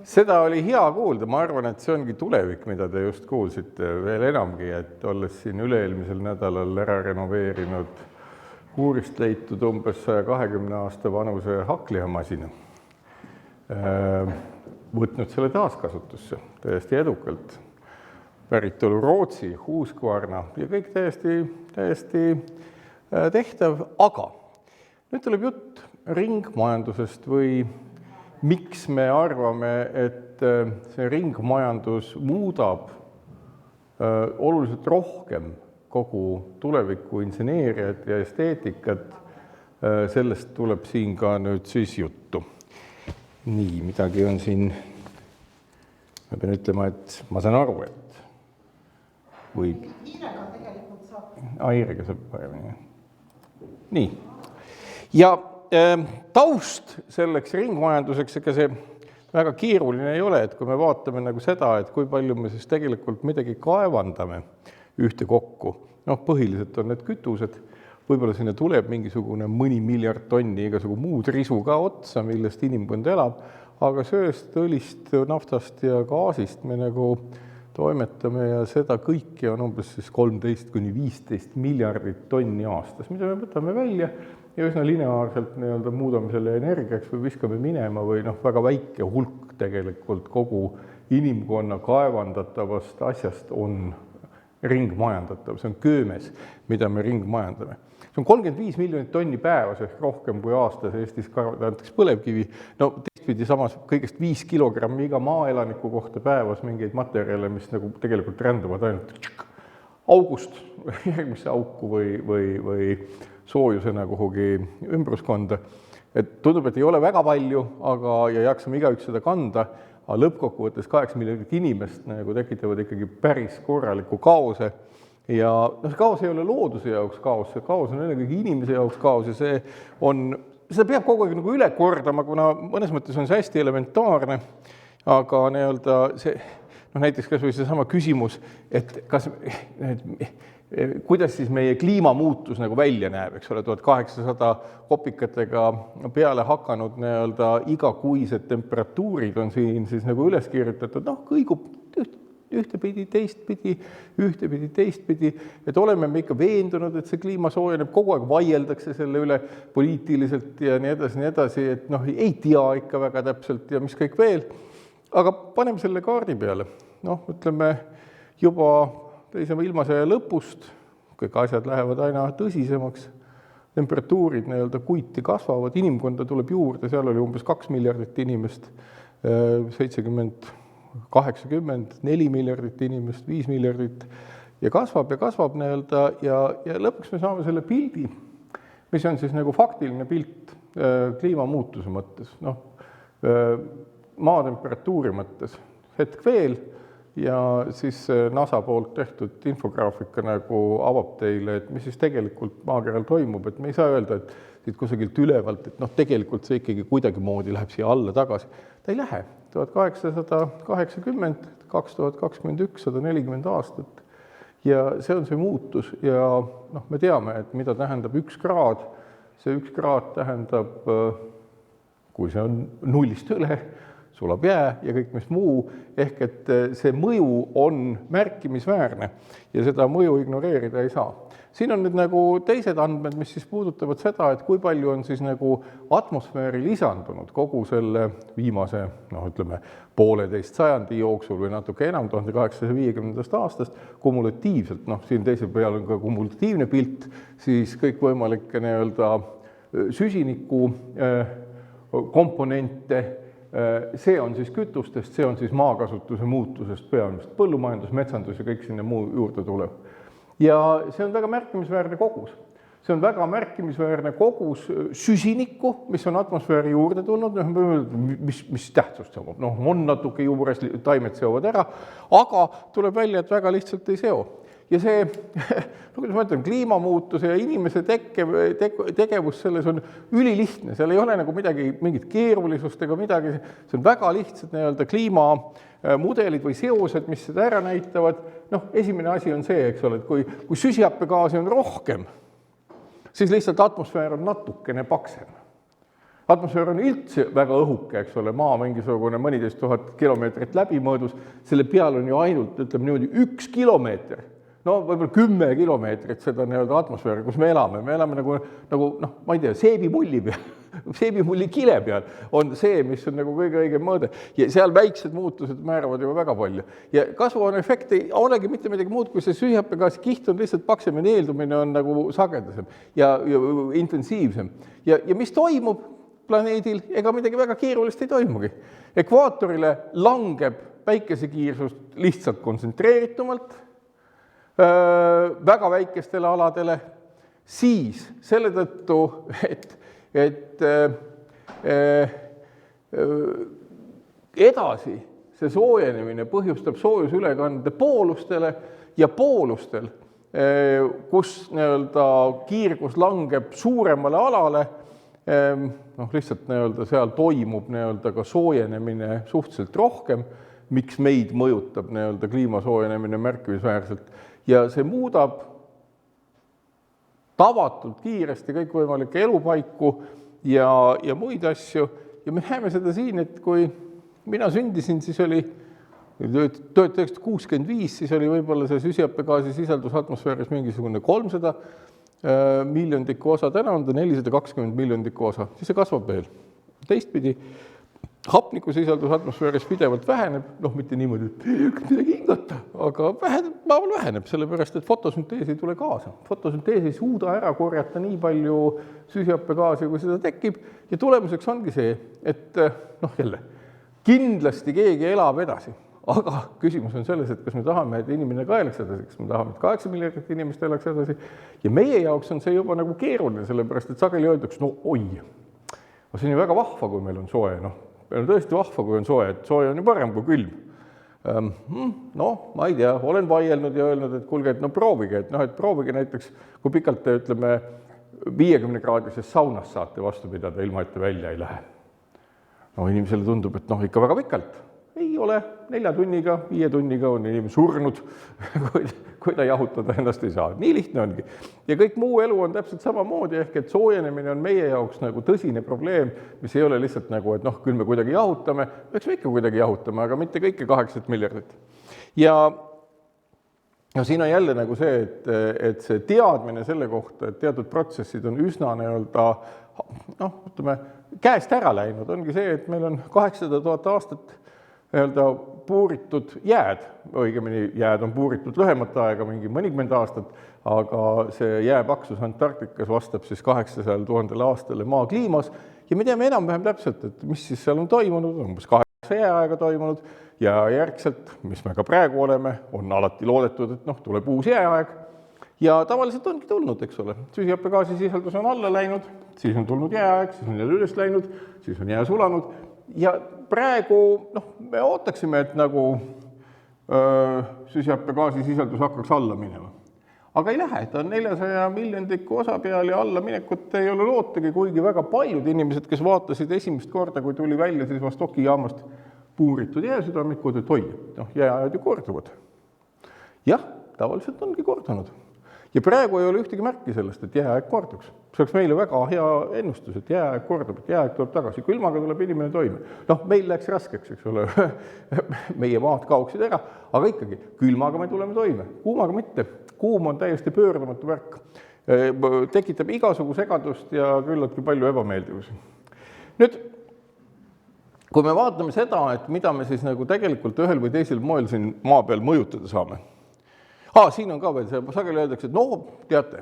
Seda oli hea kuulda, ma arvan, et see ongi tulevik, mida te just kuulsite veel enamgi, et olles siin üle-eelmisel nädalal ära renoveerinud Kuurist leitud umbes 120 aasta vanuse haklihamasina, võtnud selle taaskasutusse täiesti edukalt, päritolu Rootsi, Husqvarna ja kõik täiesti tehtav, aga nüüd tuleb jutt ringmajandusest või miks me arvame, et see ringmajandus muudab oluliselt rohkem kogu tuleviku inseneeriat ja esteetikat, sellest tuleb siin ka nüüd siis juttu. Nii, midagi on siin, ma pean ütlema, et ma saan aru, et võib... Hiirega tegelikult saab. Hiirega saab paremini. Nii, ja taust selleks ringmajanduseks, ega see väga keeruline ei ole, et kui me vaatame nagu seda, et kui palju me siis tegelikult midagi kaevandame ühte kokku, põhiliselt on need kütused, võib-olla sinna tuleb mingisugune mõni miljard tonni igasugu muud risu ka otsa, millest inimkond elab, aga sööst, õlist, naftast ja gaasist me nagu toimetame ja seda kõiki on umbes siis 13–15 miljardit tonni aastas, mida me võtame välja ja üsna lineaarselt muudame selle energiaks või viskame minema või väga väike hulk tegelikult kogu inimkonna kaevandatavast asjast on ringmajandatav. See on köömes, mida me ringmajandame. See on 35 miljonit tonni päevas ehk rohkem kui aastas Eestis kaevandatakse põlevkivi. Teistpidi samas kõigest 5 kilogrammi iga maaelaniku kohta päevas mingeid materjale, mis nagu tegelikult rändavad ainult august järgmisse auku või soojusena kuhugi ümbruskonda. Et tundub, et ei ole väga palju, ja jaksame igaüks seda kanda, aga lõppkokkuvõttes 8 miljonit inimest nagu tekitavad ikkagi päris korraliku kaose. Ja see kaos ei ole looduse jaoks kaos, see kaos on ennekõike inimese jaoks kaos ja seda peab kogu aeg nagu üle kordama, kuna mõnes mõttes on see hästi elementaarne, aga see, näiteks kas või see sama küsimus, et kuidas siis meie kliimamuutus nagu välja näeb, eks ole, 1800 kopikatega peale hakanud igakuised temperatuurid on siin siis nagu üles kirjutatud, kõigub ühtepidi, teistpidi, et oleme me ikka veendunud, et see kliima soojeneb, kogu aeg vaieldakse selle üle poliitiliselt ja nii edasi, et ei tea ikka väga täpselt ja mis kõik veel, aga paneme selle kaardi peale, ütleme juba teise ilmasõja lõpust, kõik asjad lähevad aina tõsisemaks, temperatuurid kuiti kasvavad, inimkonda tuleb juurde, seal oli umbes 2 miljardit inimest, 70, 80, 4 miljardit inimest, 5 miljardit ja kasvab ja lõpuks me saame selle pildi, mis on siis nagu faktiline pilt kliimamuutuse mõttes, maatemperatuuri mõttes, hetk veel ja siis NASA poolt tehtud infograafika nagu avab teile, et mis siis tegelikult maakeral toimub, et me ei saa öelda, et siit kusagilt ülevalt, et tegelikult see ikkagi kuidagimoodi läheb siia alla tagasi. Ta ei lähe. 1880, 2021, 140 aastat ja see on see muutus ja me teame, et mida tähendab 1 kraad. See 1 kraad tähendab, kui see on nullist üle, sulab jää ja kõik mis muu, ehk et see mõju on märkimisväärne ja seda mõju ignoreerida ei saa. Siin on nüüd nagu teised andmed, mis siis puudutavad seda, et kui palju on siis nagu atmosfääri lisandunud kogu selle viimase, pooleteist sajandi jooksul või natuke enam 1850. Aastast kumulatiivselt, siin teisel peal on ka kumulatiivne pilt, siis kõik võimalikke süsiniku komponente, see on siis kütustest, see on siis maakasutuse muutusest peamiselt, põllumajandus, metsandus ja kõik sinna muu juurde tuleb. Ja see on väga märkimisväärne kogus. See on väga märkimisväärne kogus süsinikku, mis on atmosfääri juurde tulnud, mis tähtsust seob. On natuke juures, taimed seovad ära, aga tuleb välja, et väga lihtsalt ei seo. Ja see, kuidas ma ütlen, kliimamuutuse ja inimese tegevus selles on ülilihtne, seal ei ole nagu mingit keerulisust ega midagi, see on väga lihtsalt kliimamudelid või seosed, mis seda ära näitavad. Esimene asi on see, eks ole, et kui süsihappegaasi on rohkem, siis lihtsalt atmosfäär on natukene paksem. Atmosfäär on üldse väga õhuke, eks ole, maa mingisugune mõniteist tuhat kilomeetrit läbimõõdus, selle peal on ju ainult, ütleme niimoodi, 1 kilomeeter, no võib-olla 10 kilomeetrit seda nii-öelda atmosfääri, kus me elame nagu noh, ma ei tea, seebimulli peal, seebimulli kile peal on see, mis on nagu kõige õigem mõõde ja seal väiksed muutused määravad juba väga palju. Ja kasvuhooneefekt ei olegi mitte midagi muud, kui see süsihappegaasi kiht on lihtsalt paksem ja neeldumine on nagu sagedasem ja intensiivsem. Ja mis toimub planeedil, ega midagi väga keerulist ei toimugi. Ekvaatorile langeb päikesekiirsus lihtsalt kontsentreeritumalt, väga väikestele aladele, siis selle tõttu, et edasi see soojenemine põhjustab soojusülekande poolustele ja poolustel, kus nii-öelda kiirgus langeb suuremale alale, noh, lihtsalt nii-öelda seal toimub nii-öelda ka soojenemine suhteliselt rohkem, miks meid mõjutab nii-öelda kliima soojenemine märkimisväärselt ja see muudab tavatult kiiresti kõikvõimalikke elupaiku ja muid asju ja me näeme seda siin, et kui mina sündisin, siis oli 1965, siis oli võib-olla see süsihappegaasi sisaldus atmosfääris mingisugune 300 miljondikku osa, täna on ta 420 miljondikku osa, siis see kasvab veel. Teistpidi, hapnikusisaldus atmosfääris pidevalt väheneb, noh, mitte niimoodi, et midagi hingata, aga väheneb, sellepärast, et fotosüntees ei tule kaasa. Fotosüntees ei suuda ära korjata nii palju süsihappegaasi, kui seda tekib ja tulemuseks ongi see, et noh, jälle, kindlasti keegi elab edasi. Aga küsimus on selles, et kas me tahame, et inimene ka elaks edasi, kas me tahame, et 8 miljardit inimest elaks edasi ja meie jaoks on see juba nagu keeruline, sellepärast, et sageli öeldakse, no oi, see on ju väga vahva, kui meil on soe, noh, meil on tõesti vahva, kui on soe, et soe on ju parem kui külm. No, ma ei tea, olen vaielnud ja öelnud, et kuulge, et no proovige, et proovige näiteks, kui pikalt te, ütleme, 50-kraadises saunas saate vastu pidada, ilma et te välja ei lähe. No inimesele tundub, et noh, ikka väga pikalt. Ei ole, 4 tunniga, 5 tunniga on inimene surnud, kui ta jahutada ennast ei saa. Nii lihtne ongi. Ja kõik muu elu on täpselt samamoodi, ehk et soojenemine on meie jaoks nagu tõsine probleem, mis ei ole lihtsalt nagu, et noh, küll me kuidagi jahutame, eks me ikka kuidagi jahutame, aga mitte kõike 8 miljardit. Ja siin on jälle nagu see, et see teadmine selle kohta, et teatud protsessid on üsna nii-öelda, noh, ütleme, käest ära läinud, ongi see, et meil on 800 000 aastat nii-öelda puuritud jääd, õigemini jääd on puuritud lühemat aega, mingi mõnikümmend aastat, aga see jääpaksus Antarktikas vastab siis 800 000 aastale maa kliimas ja me teame enam-vähem täpselt, et mis siis seal on toimunud, umbes 8 jääaega toimunud ja järgselt, mis me ka praegu oleme, on alati loodetud, et noh, tuleb uus jääaeg ja tavaliselt ongi tulnud, eks ole, süsihappegaasi sisaldus on alla läinud, siis on tulnud jääaeg, siis on jälle üles läinud, siis on jää sulanud ja praegu noh, me ootaksime, et nagu süsihappegaasi sisaldus hakkaks alla minema. Aga ei lähe, ta on 400 miljondiku osa peal ja alla minekut ei ole lootagi, kuigi väga paljud inimesed, kes vaatasid esimest korda, kui tuli välja siis Vostoki jaamast puuritud jääsüdamikud, et oi, noh, jääajad ju korduvad. Jah, tavaliselt ongi kordunud. Ja praegu ei ole ühtegi märki sellest, et jääaeg korduks. See oleks meile väga hea ennustus, et jääaeg kordub, et jääaeg tuleb tagasi. Külmaga tuleb inimene toime. Noh, meil läks raskeks, eks ole, meie maad kaoksid ära, aga ikkagi külmaga me tuleme toime. Kuumaga mitte. Kuum on täiesti pöördamatu värk. Tekitab igasugu segadust ja küllaltki palju ebameeldivusi. Nüüd, kui me vaatame seda, et mida me siis nagu tegelikult ühel või teisel moel siin maa peal mõjutada saame. Siin on ka veel see, sageli öeldakse, et no, teate,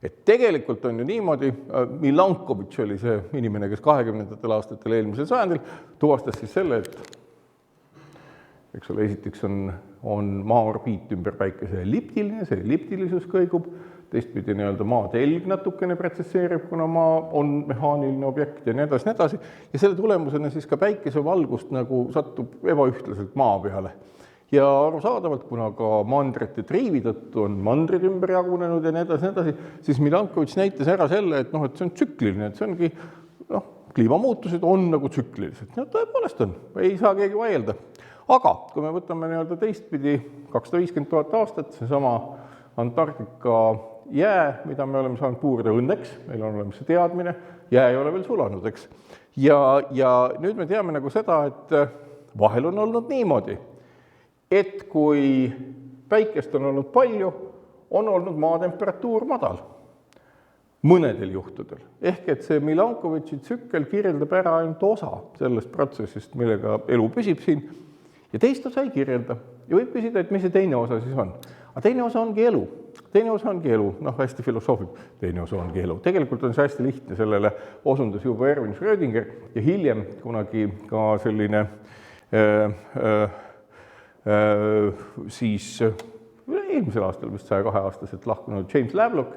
et tegelikult on ju niimoodi, Milankovitš oli see inimene, kes 20. aastatel eelmisel sajandil tuvastas siis selle, et eks ole, esiteks on maa orbiit ümber päikese elliptiline, see elliptilisus kõigub, teistpidi nii-öelda maa telg natukene protsesseerib, kuna maa on mehaaniline objekt ja nii edasi, ja selle tulemusena siis ka päikese valgust nagu satub ebaühtlaselt maa peale. Ja arusaadavalt, kuna ka mandrite triivi tõttu on mandrid ümber jagunenud ja nii edasi, siis Milankovitš näitas ära selle, et noh, et see on tsükliline, et see ongi, noh, kliimamuutused on nagu tsüklilised. No tõepoolest on, ei saa keegi vaielda. Aga kui me võtame nii-öelda teistpidi 250 000 aastat, see sama Antarktika jää, mida me oleme saanud puurida õnneks, meil on olemas see teadmine, jää ei ole veel sulanud, eks. Ja nüüd me teame nagu seda, et vahel on olnud niimoodi, et kui päikest on olnud palju, on olnud maatemperatuur madal mõnedel juhtudel. Ehk et see Milankovitši tsükkel kirjeldab ära ainult osa sellest protsessist, millega elu püsib siin, ja teist osa ei kirjelda. Ja võib küsida, et mis see teine osa siis on. Aga teine osa ongi elu. Teine osa ongi elu. Noh, hästi filosoofib. Teine osa ongi elu. Tegelikult on see hästi lihtne, sellele osundas juba Erwin Schrödinger ja hiljem kunagi ka selline siis eelmisel aastal vist 102-aastaselt lahkunud James Lovelock,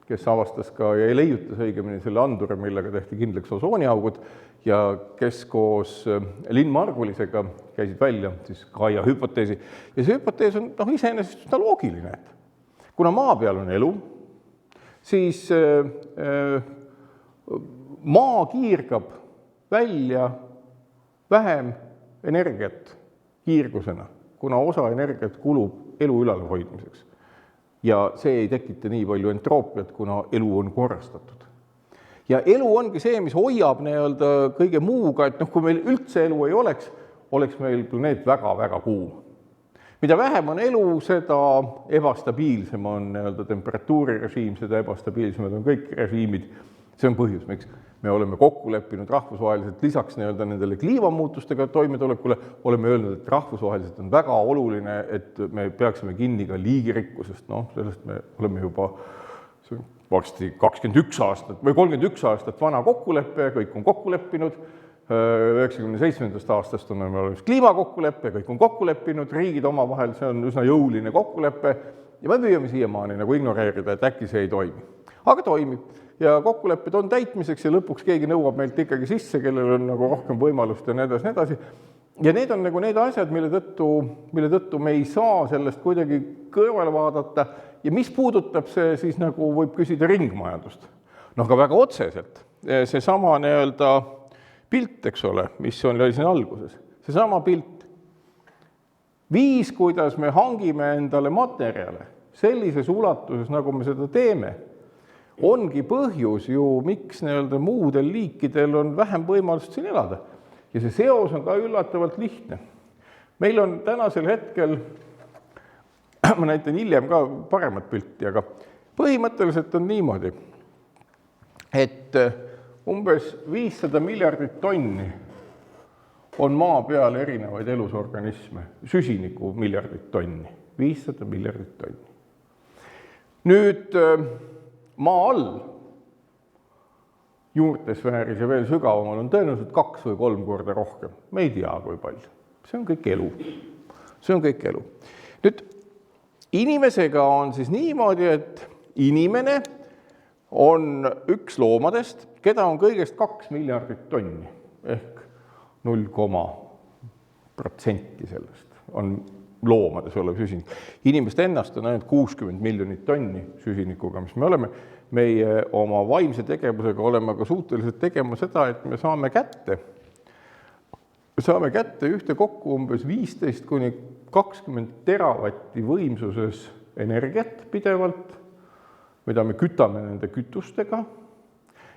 kes avastas ka ja leiutas õigemini selle andure, millega tehti kindlaks osooniaugud ja kes koos Lynn Margulisega käisid välja siis Gaia hüpoteesi. Ja see hüpotees on iseenesest üsna loogiline, et kuna maa peal on elu, siis maa kiirgab välja vähem energiat kiirgusena, kuna osa energiat kulub elu ülalhoidmiseks. Ja see ei tekita nii palju entroopiat, kuna elu on korrastatud. Ja elu ongi see, mis hoiab kõige muuga, et kui meil üldse elu ei oleks, oleks meil planeet väga-väga kuum. Mida vähem on elu, seda ebastabiilsem on temperatuurirežiim, seda ebastabiilsemad on kõik režiimid. See on põhjus, miks me oleme kokku leppinud rahvusvaheliselt lisaks nendele kliimamuutustega toimetulekule, oleme öelnud, et rahvusvaheliselt on väga oluline, et me peaksime kinni ka liigirikkusest. Sellest me oleme juba varsti 21 aastat või 31 aastat vana kokkuleppe, kõik on kokku leppinud. 97. aastast on olemas kliimakokkuleppe, kõik on kokku leppinud, riigid omavahel, see on üsna jõuline kokkuleppe ja me püüame siiamaani ignoreerida, et äkki see ei toimi. Aga toimib. Ja kokkulepped on täitmiseks ja lõpuks keegi nõuab meilt ikkagi sisse, kellel on rohkem võimalust ja nii edasi. Ja need on need asjad, mille tõttu me ei saa sellest kuidagi kõrvale vaadata. Ja mis puudutab see, siis võib küsida ringmajandust. Aga väga otseselt. See sama pilt, eks ole, mis oli siin alguses. See sama pilt. Viis, kuidas me hangime endale materjale sellises ulatuses, nagu me seda teeme, ongi põhjus ju, miks muudel liikidel on vähem võimalust siin elada. Ja see seos on ka üllatavalt lihtne. Meil on tänasel hetkel, ma näitan hiljem ka paremat pilti, aga põhimõtteliselt on niimoodi, et umbes 500 miljardit tonni on maa peal erinevaid elusorganisme, süsiniku miljardit tonni, 500 miljardit tonni. Nüüd maa all, juurtesfääris ja veel sügavamal on tõenäoliselt 2 või 3 korda rohkem. Me ei tea, kui palju. See on kõik elu. See on kõik elu. Nüüd, inimesega on siis niimoodi, et inimene on üks loomadest, keda on kõigest 2 miljardit tonni, ehk 0,% sellest on loomades olev süsinik. Inimest ennast on ainult 60 miljonit tonni süsinikuga, mis me oleme. Meie oma vaimse tegevusega oleme ka suutelised tegema seda, et me saame kätte ühte kokku umbes 15 kuni 20 teravatti võimsuses energiat pidevalt, mida me kütame nende kütustega.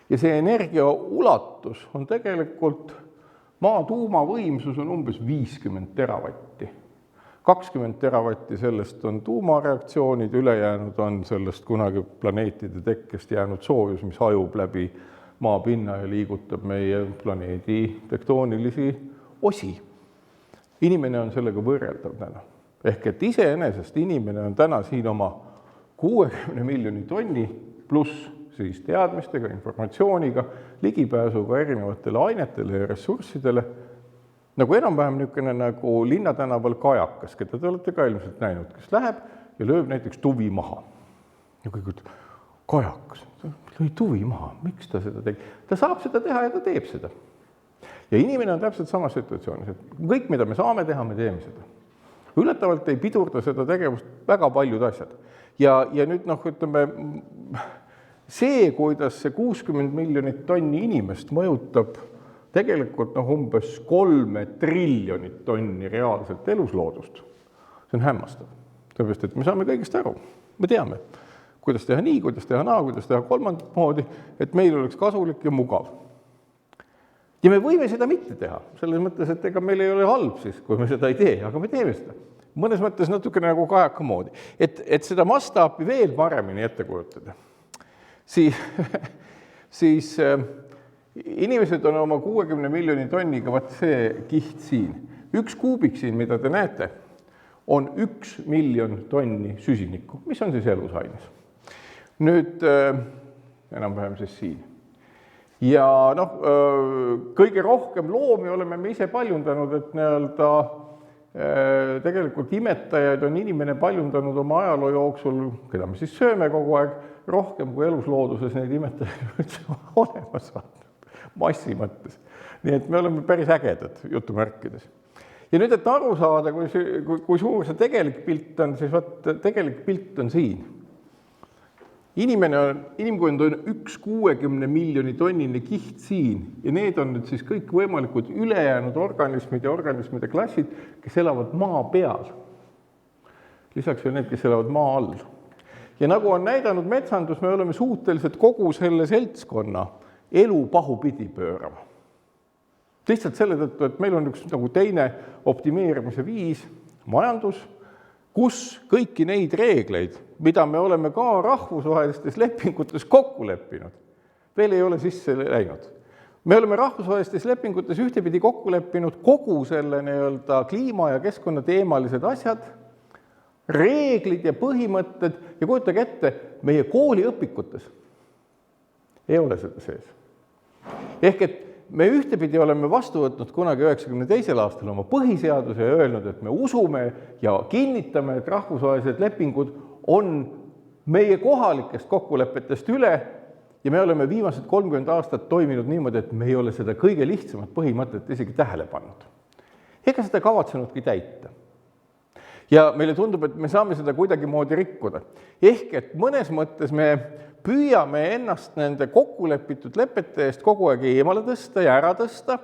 Ja see energia ulatus on tegelikult, maa tuumavõimsus on umbes 50 teravatti. 20 teravatti sellest on tuumareaktsioonid, ülejäänud on sellest kunagi planeetide tekkest jäänud soojus, mis hajub läbi maapinna ja liigutab meie planeedi tektoonilisi osi. Inimene on sellega võrreldav täna. Ehk et iseenesest inimene on täna siin oma 60 miljoni tonni pluss siis teadmistega, informatsiooniga, ligipääsuga erinevatele ainetele ja ressurssidele, nagu enam-vähem niisugune nagu Linnatänaval kajakas, keda te olete ka ilmselt näinud, kes läheb ja lööb näiteks tuvi maha. Ja kõik ütleb, kajakas, lõi tuvi maha, miks ta seda tegi? Ta saab seda teha ja ta teeb seda. Ja inimene on täpselt samas situatsioonis, et kõik, mida me saame teha, me teeme seda. Üllatavalt ei pidurda seda tegevust väga paljud asjad. Ja nüüd ütleme, see, kuidas see 60 miljonit tonni inimest mõjutab tegelikult umbes 3 triljonit tonni reaalselt elusloodust. See on hämmastav. Sellepärast, et me saame kõigest aru. Me teame, kuidas teha nii, kuidas teha naa, kuidas teha kolmandat moodi, et meil oleks kasulik ja mugav. Ja me võime seda mitte teha, selles mõttes, et ega meil ei ole halb siis, kui me seda ei tee, aga me teeme seda. Mõnes mõttes natuke nagu kajaka moodi. Et seda mastaapi veel paremini ette kujutada, siis inimesed on oma 60 miljoni tonniga, vaat see kiht siin. Üks kuubik siin, mida te näete, on 1 miljon tonni süsinikku, mis on siis elusaines. Nüüd enam-vähem siis siin. Ja kõige rohkem loomi oleme me ise paljundanud, et nii-öelda tegelikult imetajaid on inimene paljundanud oma ajaloo jooksul, keda me siis sööme kogu aeg, rohkem kui eluslooduses neid imetajaid üldse olemas saanud, massi mõttes. Nii et me oleme päris ägedad jutumärkides. Ja nüüd, et aru saada, kui suur see tegelik pilt on, siis tegelik pilt on siin. Inimkond on 1,60 miljoni tonnine kiht siin ja need on nüüd siis kõik võimalikud ülejäänud organismid ja organismide klassid, kes elavad maa peal. Lisaks on need, kes elavad maa all. Ja nagu on näidanud metsandus, me oleme suutelised kogu selle seltskonna elu pahupidi pöörama. Lihtsalt selle tõttu, et meil on üks nagu teine optimeerimise viis, majandus, kus kõiki neid reegleid, mida me oleme ka rahvusvahelistes lepingutes kokku leppinud, veel ei ole sisse läinud. Me oleme rahvusvahelistes lepingutes ühtepidi kokku leppinud kogu selle nii-öelda kliima- ja keskkonnateemalised asjad, reeglid ja põhimõtted ja kujutage ette, meie kooliõpikutes ei ole seda sees. Ehk et me ühtepidi oleme vastu võtnud kunagi 92. aastal oma põhiseaduse ja öelnud, et me usume ja kinnitame, et rahvusvahelised lepingud on meie kohalikest kokkulepetest üle ja me oleme viimased 30 aastat toiminud niimoodi, et me ei ole seda kõige lihtsamat põhimõtet isegi tähele pannud. Ega seda kavatsenudki täita. Ja meile tundub, et me saame seda kuidagi moodi rikkuda. Ehk et mõnes mõttes me püüame ennast nende kokkulepitud lepete eest kogu aeg eemale tõsta ja ära tõsta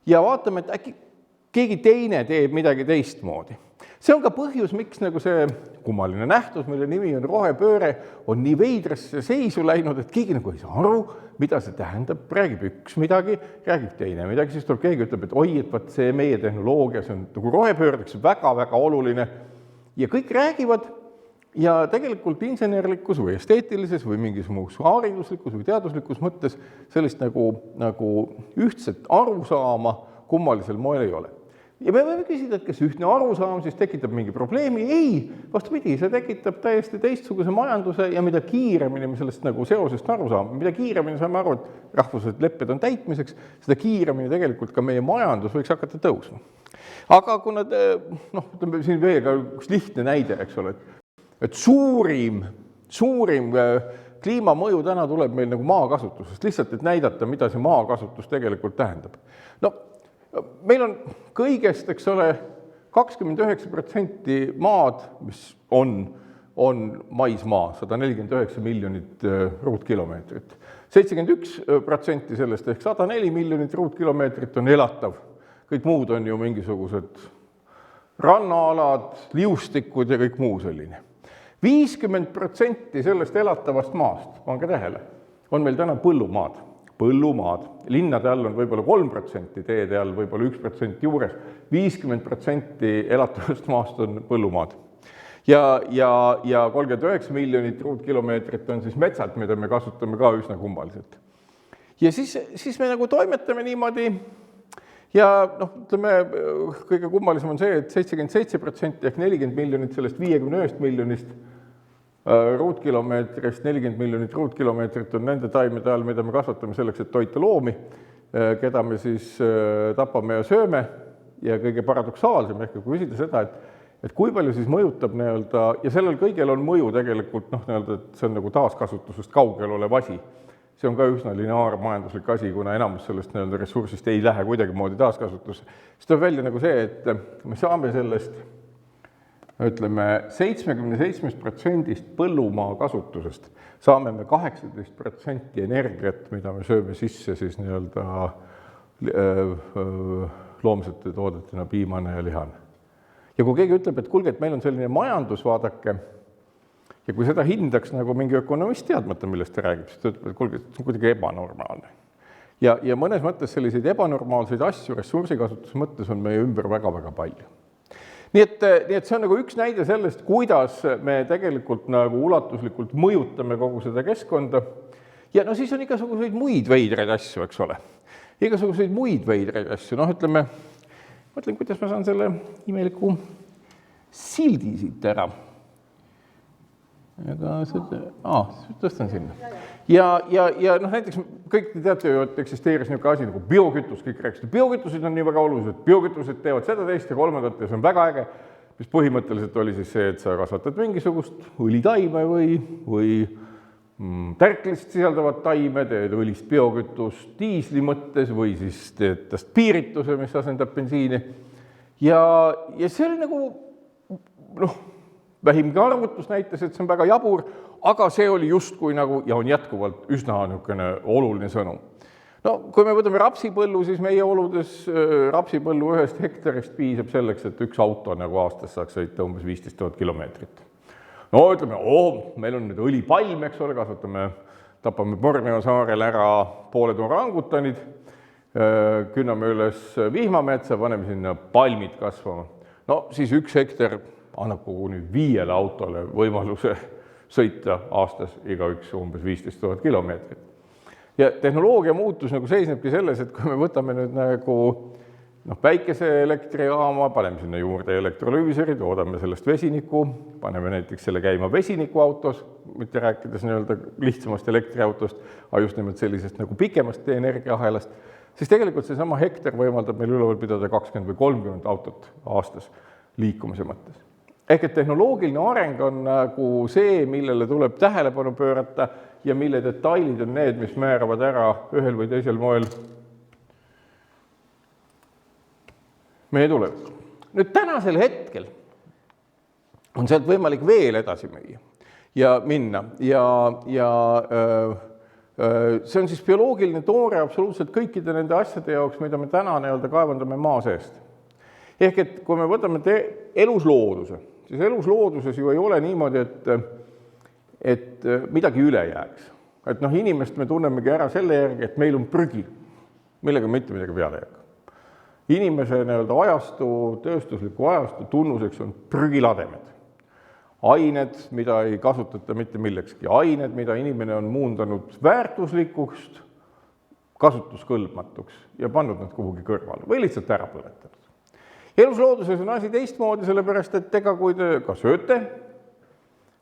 ja vaatame, et äkki keegi teine teeb midagi teistmoodi. See on ka põhjus, miks nagu see kummaline nähtus, mille nimi on rohepööre, on nii veidrasse seisu läinud, et keegi nagu ei saa aru, mida see tähendab, räägib üks midagi, räägib teine midagi, siis tuleb keegi ütleb, et oi, et vaat see meie tehnoloogia, see on nagu rohepöördeks väga-väga oluline ja kõik räägivad ja tegelikult insenerlikus või esteetilises või mingisuguse hariduslikus või teaduslikus mõttes sellist nagu ühtset arusaama kummalisel moel ei ole. Ja me võime küsida, et kas ühtne arusaam siis tekitab mingi probleemi? Ei, vastupidi, see tekitab täiesti teistsuguse majanduse ja mida kiiremini me sellest nagu seosest aru saame, mida kiiremini saame aru, et rahvused lepped on täitmiseks, seda kiiremini tegelikult ka meie majandus võiks hakata tõusma. Aga kuna, ütleme siin veel ka üks lihtne näide, eks ole, et suurim kliimamõju täna tuleb meil nagu maakasutusest, lihtsalt et näidata, mida see maakasutus tegelikult tähendab. Meil on kõigest, eks ole, 29% maad, mis on maismaa, 149 miljonit ruutkilomeetrit. 71% sellest ehk 104 miljonit ruutkilomeetrit on elatav. Kõik muud on ju mingisugused rannaalad, liustikud ja kõik muu selline. 50% sellest elatavast maast, pange tähele, on meil täna põllumaad. Linnade all on võib-olla 3%, teede all võib-olla 1% juures, 50% elatavast maast on põllumaad. Ja 39 miljonit ruutkilomeetrit on siis metsad, mida me kasutame ka üsna kummaliselt. Ja siis me nagu toimetame niimoodi ja ütleme, kõige kummalisem on see, et 77% ehk 40 miljonit sellest 51 miljonist ruutkilomeetrist, 40 miljonit ruutkilomeetrit on nende taimede all, mida me kasvatame selleks, et toita loomi, keda me siis tapame ja sööme ja kõige paradoksaalsem ehk kui küsida seda, et kui palju siis mõjutab nii-öelda, ja sellel kõigel on mõju tegelikult, nii-öelda, et see on nagu taaskasutusest kaugel olev asi. See on ka üsna lineaarmajanduslik asi, kuna enamus sellest nii-öelda ressursist ei lähe kuidagi moodi taaskasutusse. Siis tuleb välja nagu see, et me saame sellest, ütleme, 77% põllumaa kasutusest saame me 18% energiat, mida me sööme sisse siis nii-öelda loomsete toodetena piimane ja lihane. Ja kui keegi ütleb, et kuulge, et meil on selline majandus, vaadake, Ja kui seda hindaks nagu mingi ökonomist teadmata, millest ta räägib, siis ta ütleb, et kuulge, see on kuidagi ebanormaalne. Ja mõnes mõttes selliseid ebanormaalseid asju ressursikasutuse mõttes on meie ümber väga-väga palju. Nii et see on nagu üks näide sellest, kuidas me tegelikult nagu ulatuslikult mõjutame kogu seda keskkonda. Ja no siis on igasuguseid muid veidraid asju, eks ole. Igasuguseid muid veidraid asju. Noh, ütleme, mõtlen, kuidas ma saan selle imeliku sildi siit ära. Aga tõstan sinna. Ja noh, näiteks kõik te teate ju, et eksisteeris niisugune asi nagu biokütus, kõik rääksid. Biokütused on nii väga olulised, biokütused teevad seda teist ja kolmandat ja see on väga äge, mis põhimõtteliselt oli siis see, et sa kasvatad mingisugust õlitaime või tärklist sisaldavat taime, teed õlist biokütust diisli mõttes või siis teed tast piirituse, mis asendab bensiini. Ja see oli nagu, noh, vähimgi arvutus näitas, et see on väga jabur, aga see oli justkui nagu, ja on jätkuvalt üsna niisugune oluline sõnum. No, kui me võtame rapsipõllu, siis meie oludes rapsipõllu 1 hektarist piisab selleks, et üks auto nagu aastas saaks sõita umbes 15 000 kilomeetrit. No, ütleme, meil on nüüd õlipalm, eks ole, kasvatame, tapame Borneo saarel ära pooled orangutanid, künname üles vihmametsa, paneme sinna palmid kasvama. No, siis 1 hektar annab koguni 5 autole võimaluse sõita aastas igaüks umbes 15 000 kilomeetrit. Ja tehnoloogia muutus nagu seisnebki selles, et kui me võtame nüüd nagu päikeseelektrijaama, paneme sinna juurde elektrolüüserid, toodame sellest vesiniku, paneme näiteks selle käima vesinikuautos, mitte rääkides nii-öelda lihtsamast elektriautost, aga just nimelt sellisest nagu pikemast energiaahelast, siis tegelikult seesama hektar võimaldab meil üleval pidada 20 või 30 autot aastas liikumise mõttes. Ehk et tehnoloogiline areng on nagu see, millele tuleb tähelepanu pöörata ja mille detailid on need, mis määravad ära ühel või teisel moel meie tulevikku. Nüüd tänasel hetkel on sealt võimalik veel edasi müüa ja minna. See on siis bioloogiline toore absoluutselt kõikide nende asjade jaoks, mida me täna kaevandame maa seest. Ehk et kui me võtame eluslooduse, siis eluslooduses ju ei ole niimoodi, et midagi üle jääks. Et noh, inimest me tunnemegi ära selle järgi, et meil on prügi, millega mitte midagi peale ei hakka. Inimese ajastu, tööstusliku ajastu tunnuseks on prügilademed. Ained, mida ei kasutata mitte millekski. Ained, mida inimene on muundanud väärtuslikuks, kasutuskõlbmatuks ja pannud nad kuhugi kõrvale või lihtsalt ära põletanud. Eluslooduses on asi teistmoodi, sellepärast, et ega kui te ka sööte,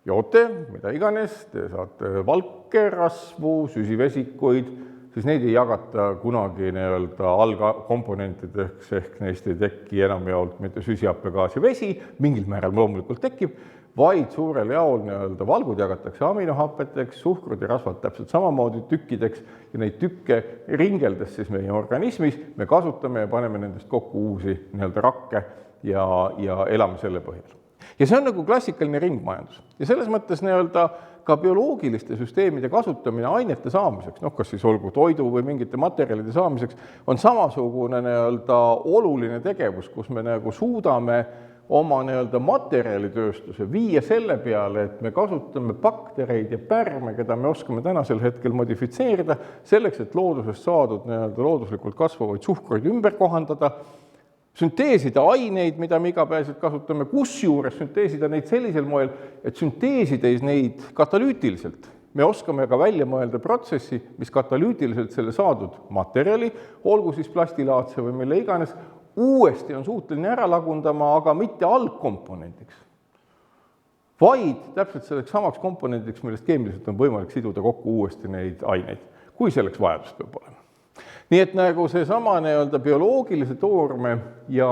joote, mida iganes, te saate valke, rasvu, süsivesikuid, siis neid ei jagata kunagi algkomponentideks, ehk neist ei teki enam jaolt mitte süsihappegaas ja vesi, mingil määral loomulikult tekib, vaid suurel jaol valgud jagatakse aminohapeteks, suhkrud ja rasvad täpselt samamoodi tükkideks ja neid tükke ringeldes siis meie organismis me kasutame ja paneme nendest kokku uusi rakke ja elame selle põhjal. Ja see on nagu klassikaline ringmajandus. Ja selles mõttes ka bioloogiliste süsteemide kasutamine ainete saamiseks, kas siis olgu toidu või mingite materjalide saamiseks, on samasugune oluline tegevus, kus me suudame oma materjalitööstuse viia selle peale, et me kasutame baktereid ja pärme, keda me oskame tänasel hetkel modifitseerida, selleks, et loodusest saadud looduslikult kasvavaid suhkruid ümber kohandada, sünteesida aineid, mida me igapäevaselt kasutame, kusjuures sünteesida neid sellisel moel, et sünteesides neid katalüütiliselt. Me oskame ka välja mõelda protsessi, mis katalüütiliselt selle saadud materjali, olgu siis plastilaadse või mille iganes, uuesti on suuteline ära lagundama, aga mitte algkomponendiks, vaid täpselt selleks samaks komponendiks, millest keemiliselt on võimalik siduda kokku uuesti neid aineid, kui selleks vajadus peab olema. Nii et nagu see sama bioloogilise toorme ja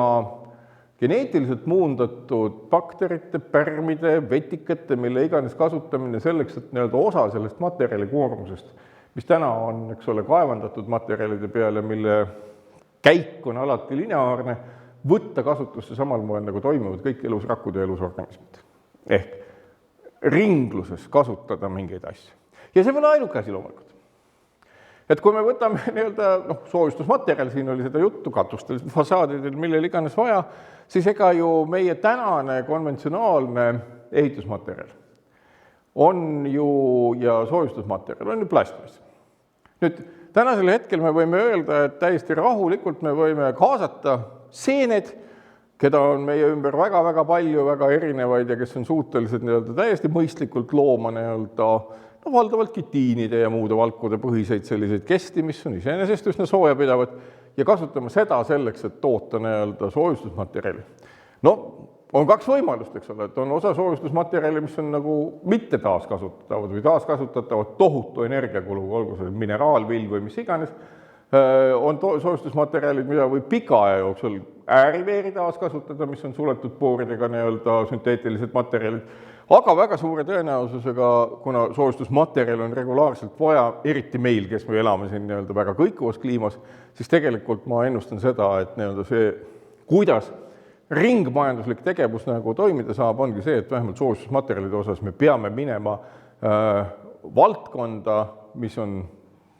geneetiliselt muundatud bakterite, pärmide, vetikate, mille iganes kasutamine selleks, et osa sellest materjali koormusest, mis täna on, kaevandatud materjalide peale, mille käik on alati lineaarne, võtta kasutusse samal moel, nagu toimuvad kõik elusrakud ja elusorganismid. Ehk ringluses kasutada mingeid asju. Ja see pole ainuke asi loomulikult. Et kui me võtame soojustusmaterjal, siin oli seda juttu, katustel, fassaadidel, millel iganes vaja, siis ega ju meie tänane konventsionaalne ehitusmaterjal on ju, ja soojustusmaterjal on ju plastmass. Nüüd, tänasel hetkel me võime öelda, et täiesti rahulikult me võime kaasata seened, keda on meie ümber väga-väga palju, väga erinevaid ja kes on suutelised täiesti mõistlikult looma valdavalt kitiinide ja muude valkude põhiseid selliseid kesti, mis on iseenesest üsna soojapidavad ja kasutama seda selleks, et toota soojustusmaterjali. No, on kaks võimalust, eks ole, et on osa soojustusmaterjali, mis on nagu mitte taaskasutatavad või taaskasutatavad tohutu energiakuluga, olgu see mineraalvill või mis iganes, on soojustusmaterjalid, mida võib pika aja jooksul ääriveeri taaskasutada, mis on suletud pooridega sünteetilised materjalid, aga väga suure tõenäosusega, kuna soojustusmaterjal on regulaarselt vaja, eriti meil, kes me elame siin väga kõikuvas kliimas, siis tegelikult ma ennustan seda, et see, kuidas ringmajanduslik tegevus toimida saab, ongi see, et vähemalt soojustusmaterjalide osas me peame minema valdkonda, mis on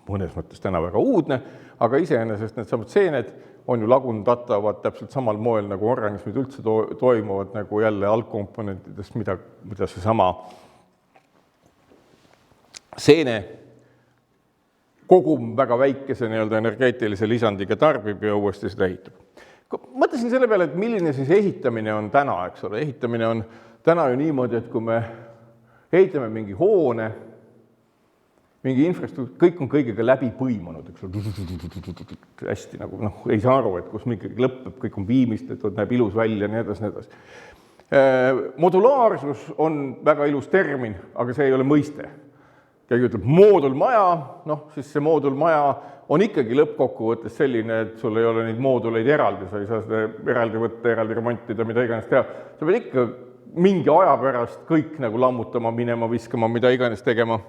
mõnes mõttes täna väga uudne, aga iseenesest need samad seened on ju lagundatavad täpselt samal moel, nagu organismid üldse toimuvad, nagu jälle algkomponentidest, mida see sama seene kogum väga väikese energeetilise lisandiga tarbib ja uuesti seda ehitab. Mõtlesin selle peale, et milline siis ehitamine on täna, eks ole. Ehitamine on täna ju niimoodi, et kui me ehitame mingi hoone, mingi infrastruktuur, kõik on kõigega läbi põimunud, eks ole, hästi ei saa aru, et kus mingi lõppeb, kõik on viimistletud, näeb ilus välja, nii edasi. Modulaarsus on väga ilus termin, aga see ei ole mõiste. Keegi ütleb moodulmaja, siis see moodulmaja on ikkagi lõppkokkuvõttes selline, et sul ei ole neid mooduleid eraldi, sa ei saa seda eraldi võtta, eraldi remontida, mida iganes teha. Sa pead ikka mingi aja pärast kõik lammutama, minema, viskama, mida iganes tegema.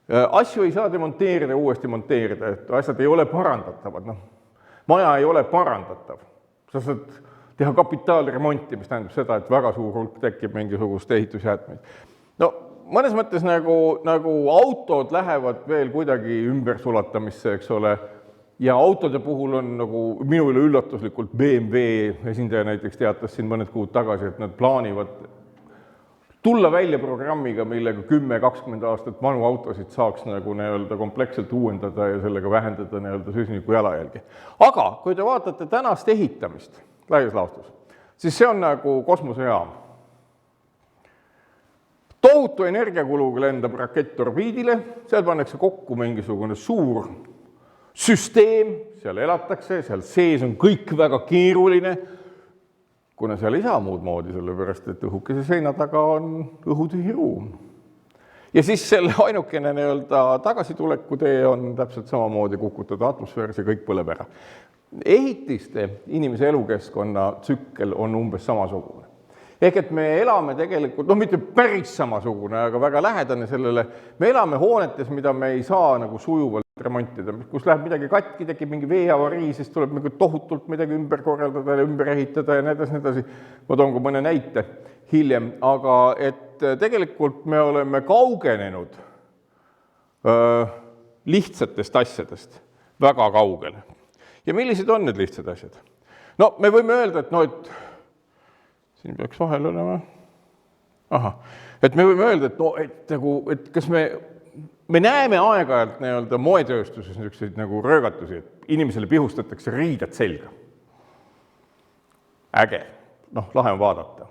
Asju ei saa demonteerida, uuesti monteerida, et asjad ei ole parandatavad. Maja ei ole parandatav. Sa saad teha kapitaalremonti, mis tähendab seda, et väga suur hulk tekib mingisugust ehitusjäätmeid. Mõnes mõttes nagu autod lähevad veel kuidagi ümbersulatamisse, eks ole, ja autode puhul on minule üllatuslikult BMW esindaja näiteks teatas siin mõned kuud tagasi, et nad plaanivad tulla välja programmiga, millega 10-20 aastat vanu autosid saaks kompleksselt uuendada ja sellega vähendada süsiniku jalajälgi. Aga kui te vaatate tänast ehitamist laias laastus, siis see on nagu kosmosejaam. Tohutu energiakuluga lendab rakett orbiidile, seal pannakse kokku mingisugune suur süsteem, seal elatakse, seal sees on kõik väga keeruline, kuna seal ei saa muud moodi, sellepärast et õhukese seina taga on õhutühi ruum. Ja siis selle ainukene tagasituleku tee on täpselt samamoodi kukutada atmosfääris ja kõik põleb ära. Ehitiste inimese elukeskkonna tsükkel on umbes samasugune. Ehk et me elame tegelikult, mitte päris samasugune, aga väga lähedane sellele, me elame hoonetes, mida me ei saa sujuvalt remontida, kus läheb midagi katki, tekib mingi veeavarii, siis tuleb tohutult midagi ümber korraldada ja ümber ehitada ja nii edasi. Ma toon ka mõne näite hiljem, aga et tegelikult me oleme kaugenenud lihtsatest asjadest väga kaugele. Ja millised on need lihtsad asjad? Me võime öelda, et siin peaks vahel olema. Et me võime öelda, et kas me näeme aeg-ajalt moetööstuses niisuguseid röögatusi, et inimesele pihustatakse riided selga. Äge. Lahe on vaadata.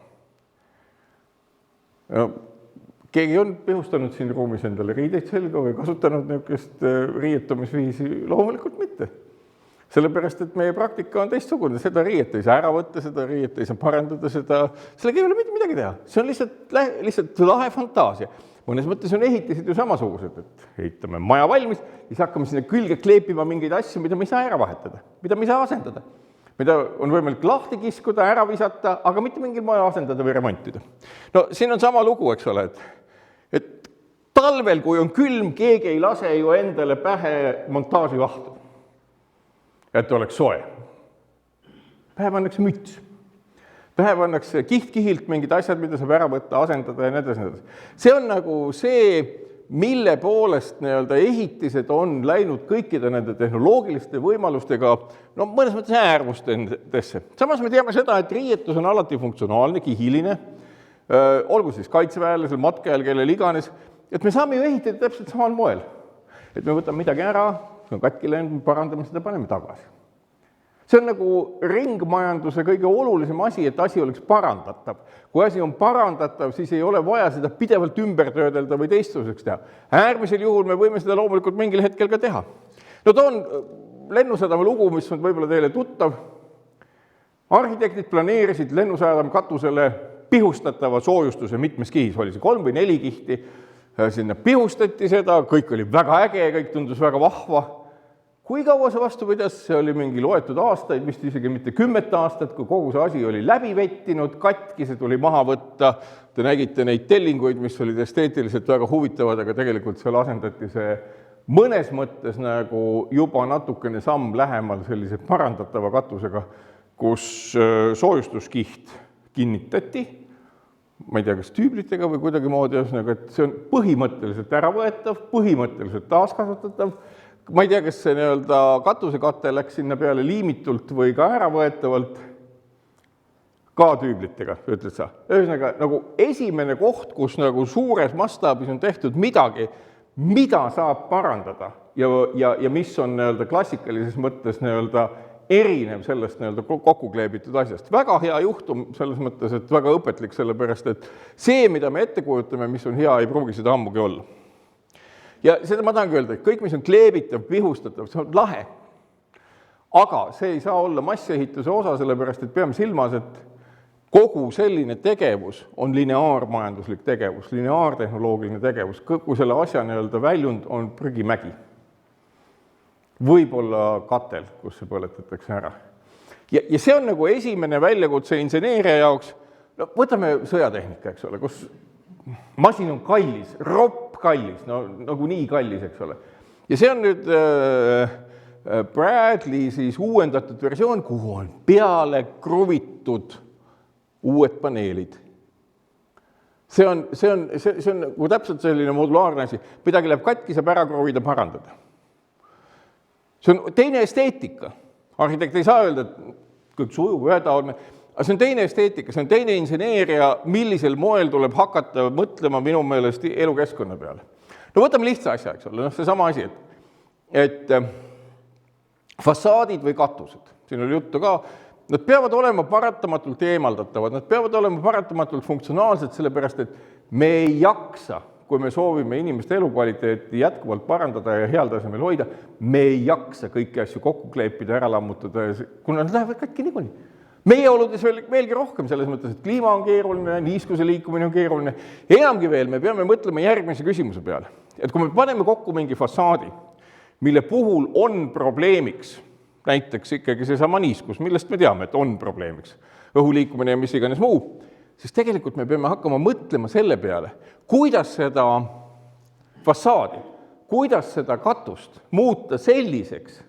Keegi on pihustanud siin ruumis endale riideid selga või kasutanud niisugust riietumisviisi? Loomulikult mitte. Sellepärast, et meie praktika on teistsugune, seda riiet ei saa ära võtta, seda riiet ei saa parandada, sellega ei ole mitte midagi teha. See on lihtsalt lahe fantaasia. Mõnes mõttes on ehitised ju samasugused, et ehitame maja valmis, siis hakkame sinna külge kleepima mingeid asju, mida me ei saa ära vahetada, mida me ei saa asendada, mida on võimalik lahti kiskuda, ära visata, aga mitte mingil moel asendada või remontida. Siin on sama lugu, eks ole, et talvel, kui on külm, keegi ei lase ju endale pähe montaaživahtu, et oleks soe. Pähe pannakse müts. Pähe pannakse kiht-kihilt mingid asjad, mida saab ära võtta, asendada ja nii edasi. See on see, mille poolest ehitised on läinud kõikide nende tehnoloogiliste võimalustega mõnes mõttes äärmustesse. Samas me teame seda, et riietus on alati funktsionaalne, kihiline. olgu siis kaitseväelasel, matkajal, kellel iganes, et me saame ju ehitada täpselt samal moel. Et me võtame midagi ära, see on katki läinud, parandame seda, paneme tagasi. See on nagu ringmajanduse kõige olulisem asi, et asi oleks parandatav. Kui asi on parandatav, siis ei ole vaja seda pidevalt ümber töödelda või teistuseks teha. Äärmisel juhul me võime seda loomulikult mingil hetkel ka teha. No toon Lennusadama lugu, mis on võib-olla teile tuttav. Arhitektid planeerisid Lennusadama katusele pihustatava soojustuse mitmes kihis, oli see 3 või 4 kihti, sinna pihustati seda, kõik oli väga äge, kõik tundus väga vahva. Kui kaua see vastu pidas, see oli mingi loetud aastaid, vist isegi mitte 10 aastat, kui kogu see asi oli läbi vettinud, katki, see tuli maha võtta, te nägite neid tellinguid, mis olid esteetiliselt väga huvitavad, aga tegelikult seal asendati see mõnes mõttes nagu juba natukene samm lähemal sellise parandatava katusega, kus soojustuskiht kinnitati, ma ei tea, kas tüüblitega või kuidagi moodi, et see on põhimõtteliselt äravõetav, põhimõtteliselt taaskasutatav, ma ei tea, kas see nii-öelda katusekate läks sinna peale liimitult või ka äravõetavalt, ka tüüblitega, ütled sa. Ühesõnaga, nagu esimene koht, kus nagu suures mastaabis on tehtud midagi, mida saab parandada ja mis on nii-öelda klassikalises mõttes nii-öelda erinev sellest nii-öelda kokku kleebitud asjast. Väga hea juhtum selles mõttes, et väga õpetlik sellepärast, et see, mida me ette kujutame, mis on hea, ei pruugi seda ammugi olla. Ja seda ma tahangi öelda, et kõik, mis on kleebitav, pihustatav, see on lahe. Aga see ei saa olla massehituse osa, sellepärast, et peame silmas, et kogu selline tegevus on lineaarmajanduslik tegevus, lineaartehnoloogiline tegevus, kogu selle asja nii-öelda väljund on prügimägi. Võib-olla katel, kus see põletatakse ära. Ja see on nagu esimene väljakutse inseneeria jaoks. No, võtame sõjatehnika, eks ole, kus masin on kallis, ropp kallis, no nagu nii kallis, eks ole. Ja see on nüüd Bradley siis uuendatud versioon, kuhu on peale kruvitud uued paneelid. See on nagu täpselt selline modulaarne asi. Midagi läheb katki, saab ära kruvida, parandada. See on teine esteetika. Arhitekt ei saa öelda, et kõik sujuv ühetaoline, aga see on teine esteetika, see on teine inseneeria, millisel moel tuleb hakata mõtlema minu meelest elukeskkonna peale. No võtame lihtsa asja, eks ole, no see sama asi, et fassaadid või katused, siin oli juttu ka, nad peavad olema paratamatult eemaldatavad, nad peavad olema paratamatult funktsionaalsed, sellepärast, et me ei jaksa, kui me soovime inimeste elukvaliteeti jätkuvalt parandada ja heal tasemel hoida, me ei jaksa kõiki asju kokku kleepida, ära lammutada, kuna nad lähevad katki niikuinii. Meie oludes veelgi rohkem selles mõttes, et kliima on keeruline, niiskuse liikumine on keeruline. Enamgi veel, me peame mõtlema järgmise küsimuse peale. Et kui me paneme kokku mingi fassaadi, mille puhul on probleemiks, näiteks ikkagi see sama niiskus, millest me teame, et on probleemiks, õhuliikumine ja mis iganes muu, siis tegelikult me peame hakkama mõtlema selle peale, kuidas seda fassaadi, kuidas seda katust muuta selliseks,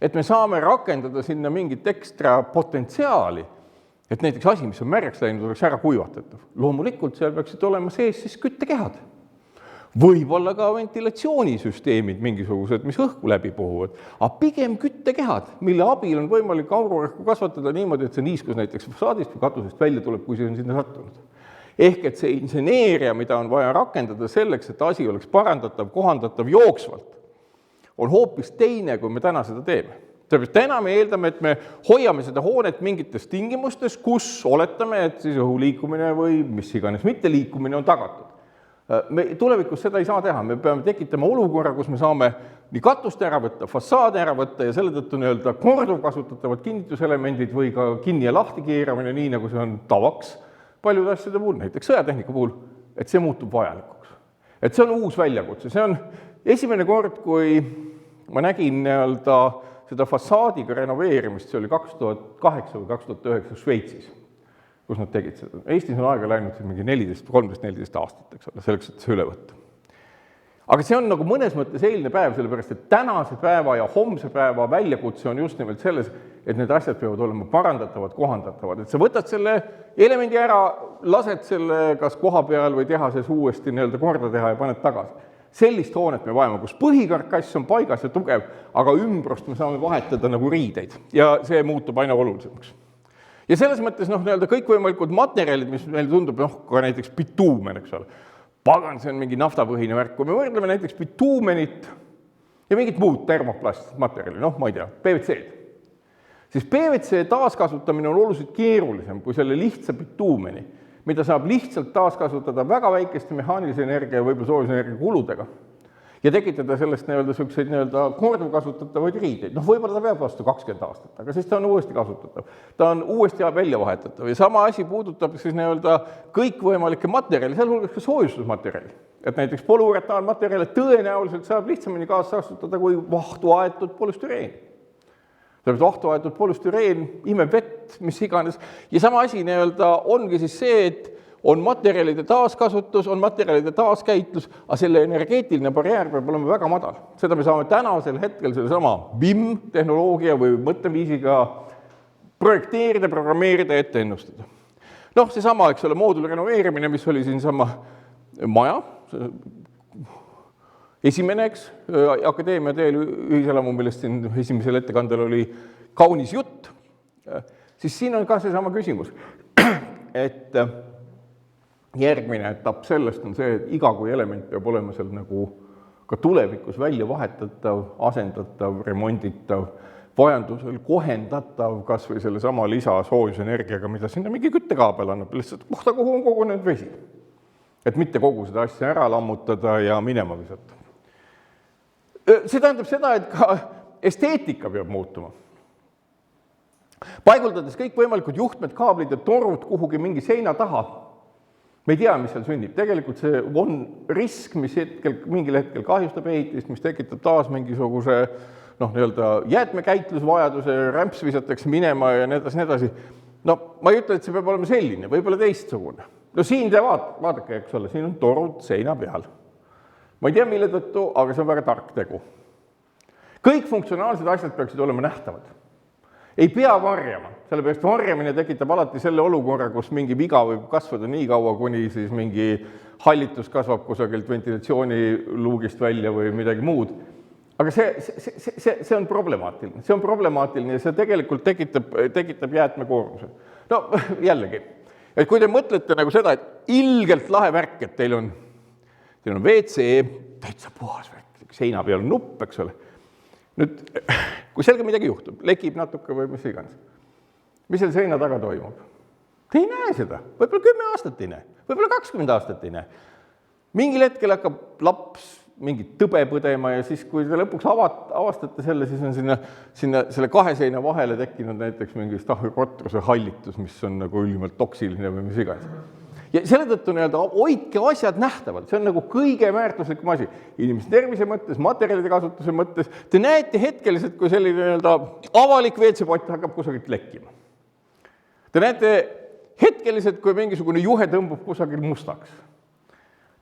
et me saame rakendada sinna mingit ekstra potentsiaali, et näiteks asi, mis on märjaks läinud, oleks ära kuivatatav. Loomulikult seal peaksid olema sees siis küttekehad. Võib-olla ka ventilatsioonisüsteemid mingisugused, mis õhku läbi puhuvad, aga pigem küttekehad, mille abil on võimalik aururõhku kasvatada niimoodi, et see niiskus näiteks fassaadist või katusest välja tuleb, kui see on sinna sattunud. Ehk et see inseneeria, mida on vaja rakendada selleks, et asi oleks parandatav, kohandatav jooksvalt, on hoopis teine, kui me täna seda teeme. Täna me eeldame, et me hoiame seda hoonet mingites tingimustes, kus oletame, et siis õhuliikumine või mis iganes mitteliikumine on tagatud. Me tulevikus seda ei saa teha, me peame tekitama olukorra, kus me saame nii katust ära võtta, fassaade ära võtta ja selle tõttu nii-öelda korduvkasutatavad kinnituselemendid või ka kinni ja lahti keeramine, nii nagu see on tavaks paljude asjade puhul, näiteks sõjatehnika puhul, et see muutub vajalikuks. Et see on uus väljakutse, see on esimene kord, kui ma nägin nii-öelda seda fassaadiga renoveerimist, see oli 2008 või 2009 Šveitsis, kus nad tegid seda. Eestis on aega läinud mingi 13-14 aastat, eks ole, selleks, et see üle võtta. Aga see on nagu mõnes mõttes eilne päev, sellepärast, et tänase päeva ja homse päeva väljakutse on just nimelt selles, et need asjad peavad olema parandatavad, kohandatavad. Et sa võtad selle elemendi ära, lased selle kas koha peal või tehases uuesti nii-öelda korda teha ja paned tagasi. Sellist hoonet me vajame, kus põhikarkass on paigas ja tugev, aga ümbrust me saame vahetada nagu riideid ja see muutub aina olulisemaks. Ja selles mõttes kõikvõimalikud materjalid, mis meil tundub, ka näiteks bituumen, eks ole. Pagan, see on mingi naftapõhine värk. Kui me võrdleme näiteks bituumenit ja mingit muud termoplastmaterjali, ma ei tea, PVC-d, siis PVC taaskasutamine on oluliselt keerulisem kui selle lihtsa bituumeni, mida saab lihtsalt taaskasutada väga väikeste mehaanilise energia ja võib-olla soojusenergia kuludega ja tekitada sellest selliseid korduvkasutatavaid riideid. Võib-olla ta peab vastu 20 aastat, aga siis ta on uuesti kasutatav. Ta on uuesti välja vahetatav ja sama asi puudutab siis kõikvõimalikke materjali, sealhulgas ka soojustusmaterjali. Et näiteks polüuretaanmaterjali tõenäoliselt saab lihtsamini kasutada kui vahtu aetud polüstüreen. Sellepärast vahtu aetud polüstüreen, imeb vett, mis iganes. Ja sama asi ongi siis see, et on materjalide taaskasutus, on materjalide taaskäitlus, aga selle energeetiline barjäär peab olema väga madal. Seda me saame tänasel hetkel selle sama BIM-tehnoloogia või mõtteviisiga projekteerida, programmeerida ja ette ennustada. See sama, eks ole, mooduli renoveerimine, mis oli siin sama maja, esimene, eks, Akadeemia teel ühiselamu, millest siin esimesel ettekandel oli kaunis jutt, siis siin on ka see sama küsimus, et järgmine etapp sellest on see, et iga kui element peab olema seal ka tulevikus välja vahetatav, asendatav, remonditav, vajadusel kohendatav kas või selle sama lisa soojusenergiaga, mida sinna mingi küttekaabel annab, lihtsalt kohta, kuhu on kogunenud vesi. Et mitte kogu seda asja ära lammutada ja minema visata. See tähendab seda, et ka esteetika peab muutuma. Paiguldades kõik võimalikud juhtmed, kaablid ja torud kuhugi mingi seina taha, me ei tea, mis seal sünnib. Tegelikult see on risk, mis mingil hetkel kahjustab ehitist, mis tekitab taas mingisuguse jäätmekäitlusvajaduse, rämps visatakse minema ja nii edasi. Ma ei ütle, et see peab olema selline, võib-olla teistsugune. Siin te vaadake, eks ole, siin on torud seina peal. Ma ei tea, mille tõttu, aga see on väga tark tegu. Kõik funktsionaalsed asjad peaksid olema nähtavad. Ei pea varjama, sellepärast varjamine tekitab alati selle olukorra, kus mingi viga võib kasvada nii kaua, kuni siis mingi hallitus kasvab kusagilt ventilatsiooniluugist välja või midagi muud. Aga see on problemaatiline. See on problemaatiline ja see tegelikult tekitab jäätmekoormuse. Jällegi, et kui te mõtlete seda, et ilgelt lahe värk, et teil on WC, täitsa puhas värk, seina peal on nupp, eks ole. Nüüd, kui sellega midagi juhtub, lekib natuke või mis iganes, mis selle seina taga toimub? Te ei näe seda, võib-olla 10 aastat ei näe, võib-olla 20 aastat ei näe. Mingil hetkel hakkab laps mingit tõbe põdema ja siis, kui te lõpuks avastate selle, siis on sinna selle kahe seina vahele tekkinud näiteks mingi stahürotruse hallitus, mis on ülimalt toksiline või mis iganes. Ja selle tõttu hoidke asjad nähtavad, see on kõige väärtuslikum asi. Inimese tervise mõttes, materjalide kasutuse mõttes, te näete hetkeliselt, kui selline avalik WC-pott hakkab kusagilt lekkima. Te näete hetkeliselt, kui mingisugune juhe tõmbub kusagil mustaks.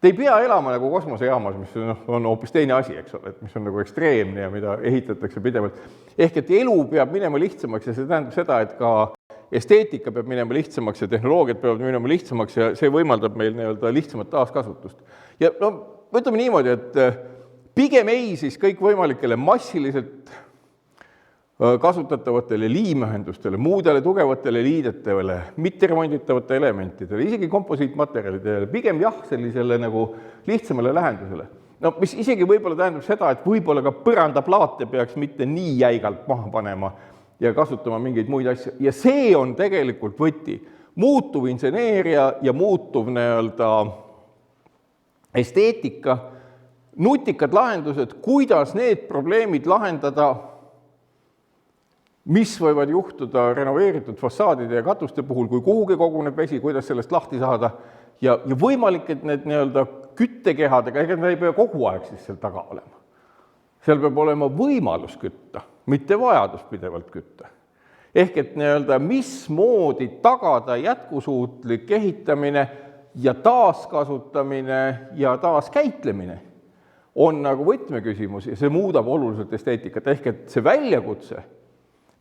Te ei pea elama kosmosejaamas, mis on hoopis teine asi, eks ole, mis on ekstreemne ja mida ehitatakse pidevalt. Ehk et elu peab minema lihtsamaks ja see tähendab seda, et ka esteetika peab minema lihtsamaks ja tehnoloogiad peavad minema lihtsamaks ja see võimaldab meil lihtsamat taaskasutust. Ja ütleme niimoodi, et pigem ei siis kõik võimalikele massiliselt kasutatavatele liimühendustele, muudele tugevatele liidetele, mitteremonditavate elementidele, isegi komposiitmaterjalidele, pigem jah, sellisele lihtsamale lähendusele. Mis isegi võib-olla tähendab seda, et võib-olla ka põrandaplaate peaks mitte nii jäigalt maha panema ja kasutama mingeid muid asju. Ja see on tegelikult võti. Muutuv inseneeria ja muutuv esteetika, nutikad lahendused, kuidas need probleemid lahendada, mis võivad juhtuda renoveeritud fassaadide ja katuste puhul, kui kuhugi koguneb vesi, kuidas sellest lahti saada ja võimalik, et need küttekehadega, ega ei pea kogu aeg siis seal taga olema. Seal peab olema võimalus kütta, mitte vajadus pidevalt kütta. Ehk et mismoodi tagada jätkusuutlik ehitamine ja taaskasutamine ja taaskäitlemine on võtmeküsimus ja see muudab oluliselt esteetikat. Ehk et see väljakutse,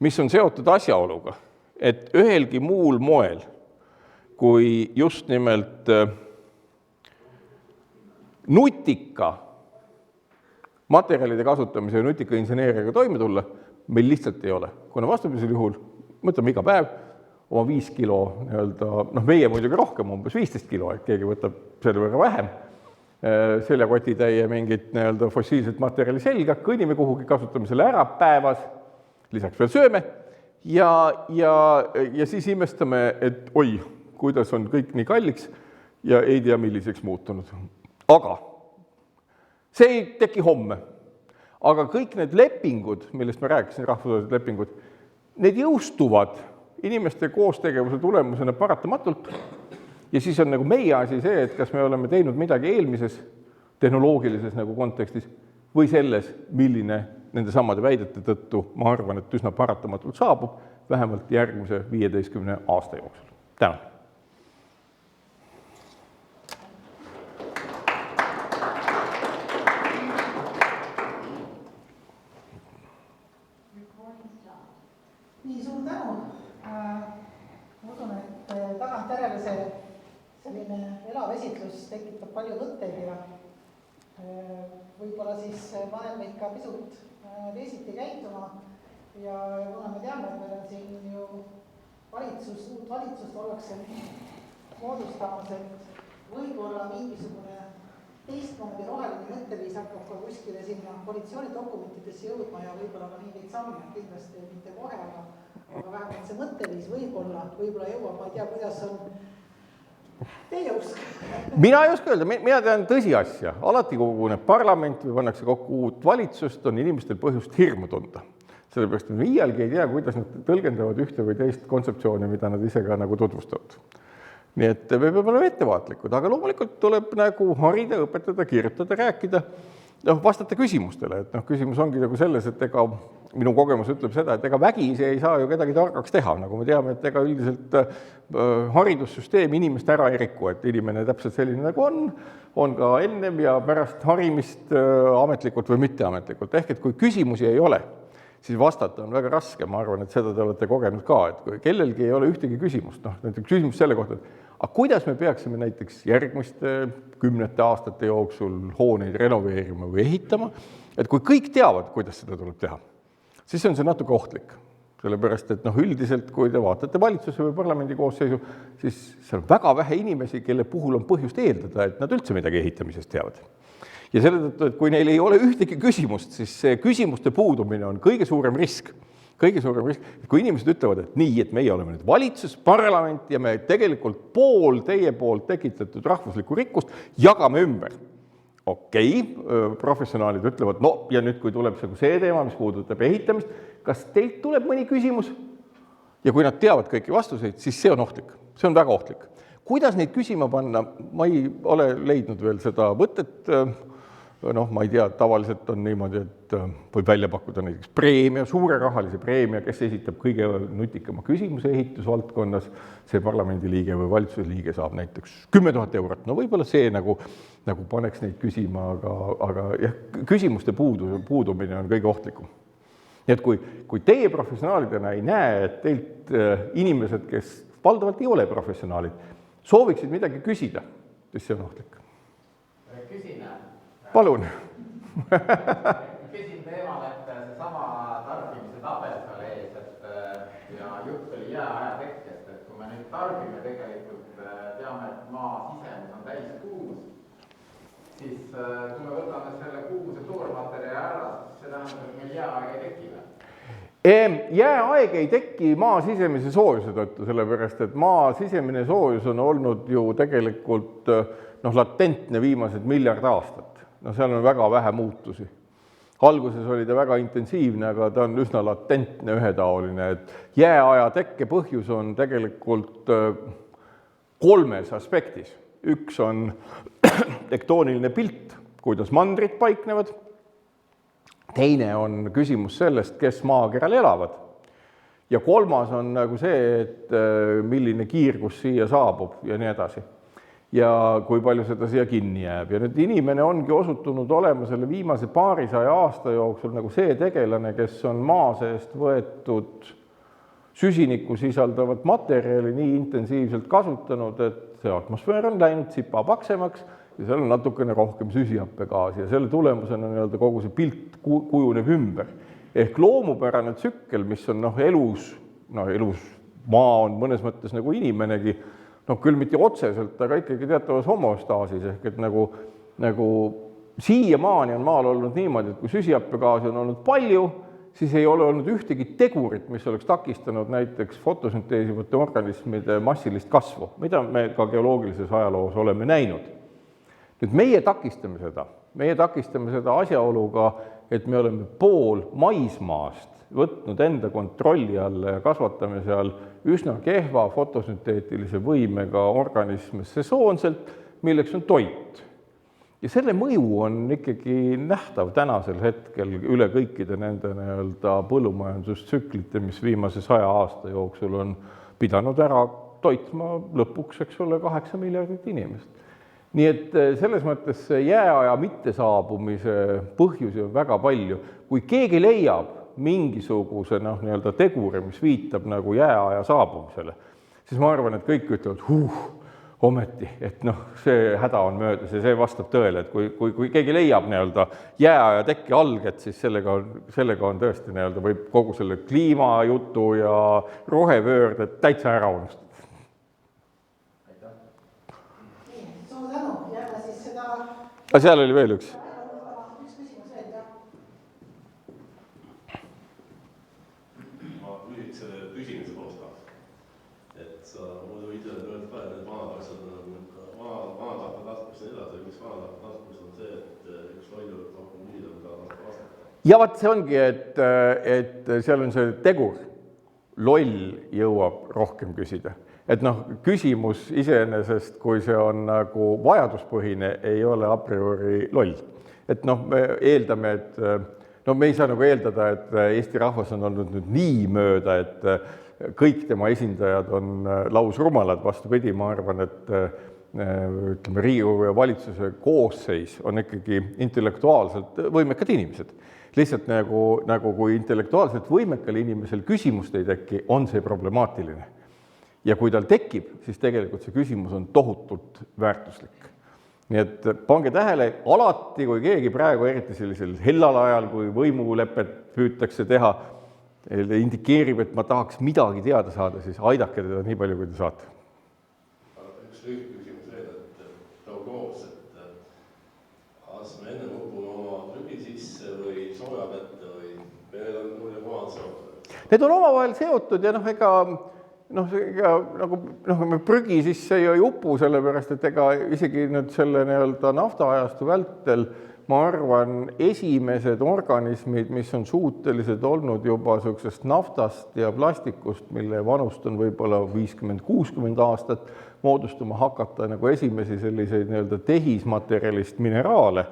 mis on seotud asjaoluga, et ühelgi muul moel, kui just nimelt nutika materjalide kasutamise ja nutika inseneeriaga toime tulla, meil lihtsalt ei ole. Kuna vastupidisel juhul, mõtleme iga päev, oma 5 kilo nii-öelda, noh, meie muidugi rohkem, umbes 15 kilo, et keegi võtab selle võrra vähem, seljakotitäie mingit nii-öelda fossiilset materjali selga, kõnnime kuhugi, kasutame selle ära päevas, lisaks veel sööme ja siis imestame, et oi, kuidas on kõik nii kalliks ja ei tea, milliseks muutunud. Aga see ei teki homme. Aga kõik need lepingud, millest ma rääkisin, rahvusvahelised lepingud, need jõustuvad inimeste koostegevuse tulemusena paratamatult ja siis on nagu meie asi see, et kas me oleme teinud midagi eelmises tehnoloogilises nagu kontekstis või selles, milline nende samade väidete tõttu, ma arvan, et üsna paratamatult saabub vähemalt järgmise 15 aasta jooksul. Tänan! Nii, suur tänu. Ma usun, et tagantjärele see selline elav esitlus tekitab palju mõtteid ja võib-olla siis paneb meid ka pisut teisiti käituma ja kuna me teame, et meil on siin ju uut valitsust ollakse moodustamas, et võib-olla mingisugune teistmoodi roheline mõtteviis hakkab ka kuskile sinna koalitsioonidokumentidesse jõudma ja võib-olla ka mingeid samme, kindlasti mitte kohe, aga vähemalt see mõtteviis võib-olla jõuab, ma ei tea, kuidas on teie usk. Mina ei oska öelda, mina tean tõsiasja, alati koguneb parlament või pannakse kokku uut valitsust, on inimestel põhjust hirmu tunda. Sellepärast, et iialgi ei tea, kuidas nad tõlgendavad ühte või teist kontseptsiooni, mida nad ise ka nagu tutvustavad. Nii et me peame olema ettevaatlikud, aga loomulikult tuleb nagu harida, õpetada, kirjutada, rääkida, vastata küsimustele. Et küsimus ongi nagu selles, et ega minu kogemus ütleb seda, et ega vägisi ei saa ju kedagi targaks teha, nagu me teame, et ega üldiselt haridussüsteem inimest ära ei riku, et inimene täpselt selline nagu on ka ennem ja pärast harimist ametlikult või mitteametlikult. Ehk et kui küsimusi ei ole, siis vastata on väga raske, ma arvan, et seda te olete kogenud ka, et kui kellelgi ei ole ühtegi küsimust, näiteks küsimus selle kohta, aga kuidas me peaksime näiteks järgmiste 10 aastate jooksul hooneid renoveerima või ehitama, et kui kõik teavad, kuidas seda tuleb teha, siis on see natuke ohtlik. Sellepärast, et üldiselt, kui te vaatate valitsuse või parlamendi koosseisu, siis seal on väga vähe inimesi, kelle puhul on põhjust eeldada, et nad üldse midagi ehitamisest teavad. Ja selle tõttu, et kui neil ei ole ühtegi küsimust, siis see küsimuste puudumine on kõige suurem risk. Kõige suurem risk, et kui inimesed ütlevad, et nii, et meie oleme nüüd valitsus, parlament ja me tegelikult pool teie poolt tekitatud rahvuslikku rikkust jagame ümber. Okei, professionaalid ütlevad, no ja nüüd, kui tuleb see teema, mis puudutab ehitamist, kas teilt tuleb mõni küsimus? Ja kui nad teavad kõiki vastuseid, siis see on ohtlik. See on väga ohtlik. Kuidas neid küsima panna, ma ei ole leidnud veel seda võtet. Ma ei tea, tavaliselt on niimoodi, et võib välja pakkuda näiteks preemia, suure rahalise preemia, kes esitab kõige nutikama küsimuse ehitusvaldkonnas, see parlamendiliige või valitsusliige saab näiteks 10 000 eurot. No võib-olla see nagu paneks neid küsima, aga jah, küsimuste puudumine on kõige ohtlikum. Nii et kui teie professionaalidena ei näe, et teilt inimesed, kes valdavalt ei ole professionaalid, sooviksid midagi küsida, siis see on ohtlik. Küsin. Palun. Küsin teemal, et seesama tarbimise tabel seal ees, ja jutt oli jääaja tekkest, et kui me nüüd tarbime tegelikult teame, et maa sisemus on täis kuumus, siis kui me võtame selle kuumuse toormaterjali ära, siis see tähendab, et meil jääaeg ei teki. Jääaeg ei teki maa sisemise soojuse tõttu, sellepärast, et maa sisemine soojus on olnud ju tegelikult latentne viimased miljard aastat. Seal on väga vähe muutusi. Alguses oli ta väga intensiivne, aga ta on üsna latentne, ühetaoline. Et jääaja tekke põhjus on tegelikult 3 aspektis. Üks on tektooniline pilt, kuidas mandrid paiknevad. Teine on küsimus sellest, kes maakeral elavad. Ja 3 on nagu see, et milline kiirgus siia saabub ja nii edasi. Ja kui palju seda siia kinni jääb. Ja nüüd inimene ongi osutunud olema selle viimase 200 aasta jooksul nagu see tegelane, kes on maa seest võetud süsinikku sisaldavat materjali nii intensiivselt kasutanud, et see atmosfäär on läinud sipa paksemaks ja seal on natukene rohkem süsihappegaasi ja selle tulemusena kogu see pilt kujuneb ümber. Ehk loomupärane tsükkel, mis on elus maa on mõnes mõttes nagu inimenegi, noh küll mitte otseselt, aga ikkagi teatavas homostaasis, ehk et nagu siiamaani on maal olnud niimoodi, et kui süsihappegaasi on olnud palju, siis ei ole olnud ühtegi tegurit, mis oleks takistanud näiteks fotosünteesivate organismide massilist kasvu, mida me ka geoloogilises ajaloos oleme näinud. Nüüd meie takistame seda asjaoluga, et me oleme pool maismaast võtnud enda kontrolli alla ja kasvatame seal üsna kehva fotosünteetilise võimega organisme sesoonselt, milleks on toit. Ja selle mõju on ikkagi nähtav tänasel hetkel üle kõikide nende põllumajandustsüklite, mis viimase 100 aasta jooksul on pidanud ära toitma lõpuks, 8 miljardit inimest. Nii et selles mõttes jääaja mittesaabumise põhjusi on väga palju. Kui keegi leiab mingisuguse teguri, mis viitab nagu jääaja saabumisele, siis ma arvan, et kõik ütlevad, ometi, et see häda on möödas ja see vastab tõele, et kui keegi leiab jääaja tekke alget, siis sellega on tõesti võib kogu selle kliimajutu ja rohepöörde täitsa ära unustada. Suur tänu, jälle siis seda... Aga seal oli veel üks. Üks küsimus veel, jah. Ma lühikese küsimise poolest tahaks. Et sa muidu ise tööd ka, et need vanad asjad on vanatahva taskus ja edasi, mis vanatahva taskus on see, et üks loll võib rohkem lüüda, mida tahab vastata. Ja vaat see ongi, et seal on see tegur. Loll jõuab rohkem küsida. Et küsimus iseenesest, kui see on nagu vajaduspõhine, ei ole a priori loll. Et me eeldame, et me ei saa nagu eeldada, et Eesti rahvas on olnud nüüd nii mööda, et kõik tema esindajad on lausrumalad, vastupidi, ma arvan, et ütleme, Riigikogu ja valitsuse koosseis on ikkagi intellektuaalselt võimekad inimesed. Lihtsalt nagu kui intellektuaalselt võimekal inimesel küsimust ei teki, on see problemaatiline. Ja kui tal tekib, siis tegelikult see küsimus on tohutult väärtuslik. Nii et pange tähele, alati kui keegi praegu, eriti sellisel hellal ajal, kui võimulepet püütakse teha, indikeerib, et ma tahaks midagi teada saada, siis aidake teda nii palju, kui te saate. Üks lühike küsimus veel, et too koos, et kas me enne upume oma prügi sisse või soojavette või need on mulle kohad seotud? Need on omavahel seotud ja nagu prügi sisse ju ei upu, sellepärast, et ega isegi nüüd selle naftaajastu vältel, ma arvan, esimesed organismid, mis on suutelised olnud juba sellisest naftast ja plastikust, mille vanust on võib-olla 50-60 aastat, moodustama hakata nagu esimesi selliseid tehismaterjalist mineraale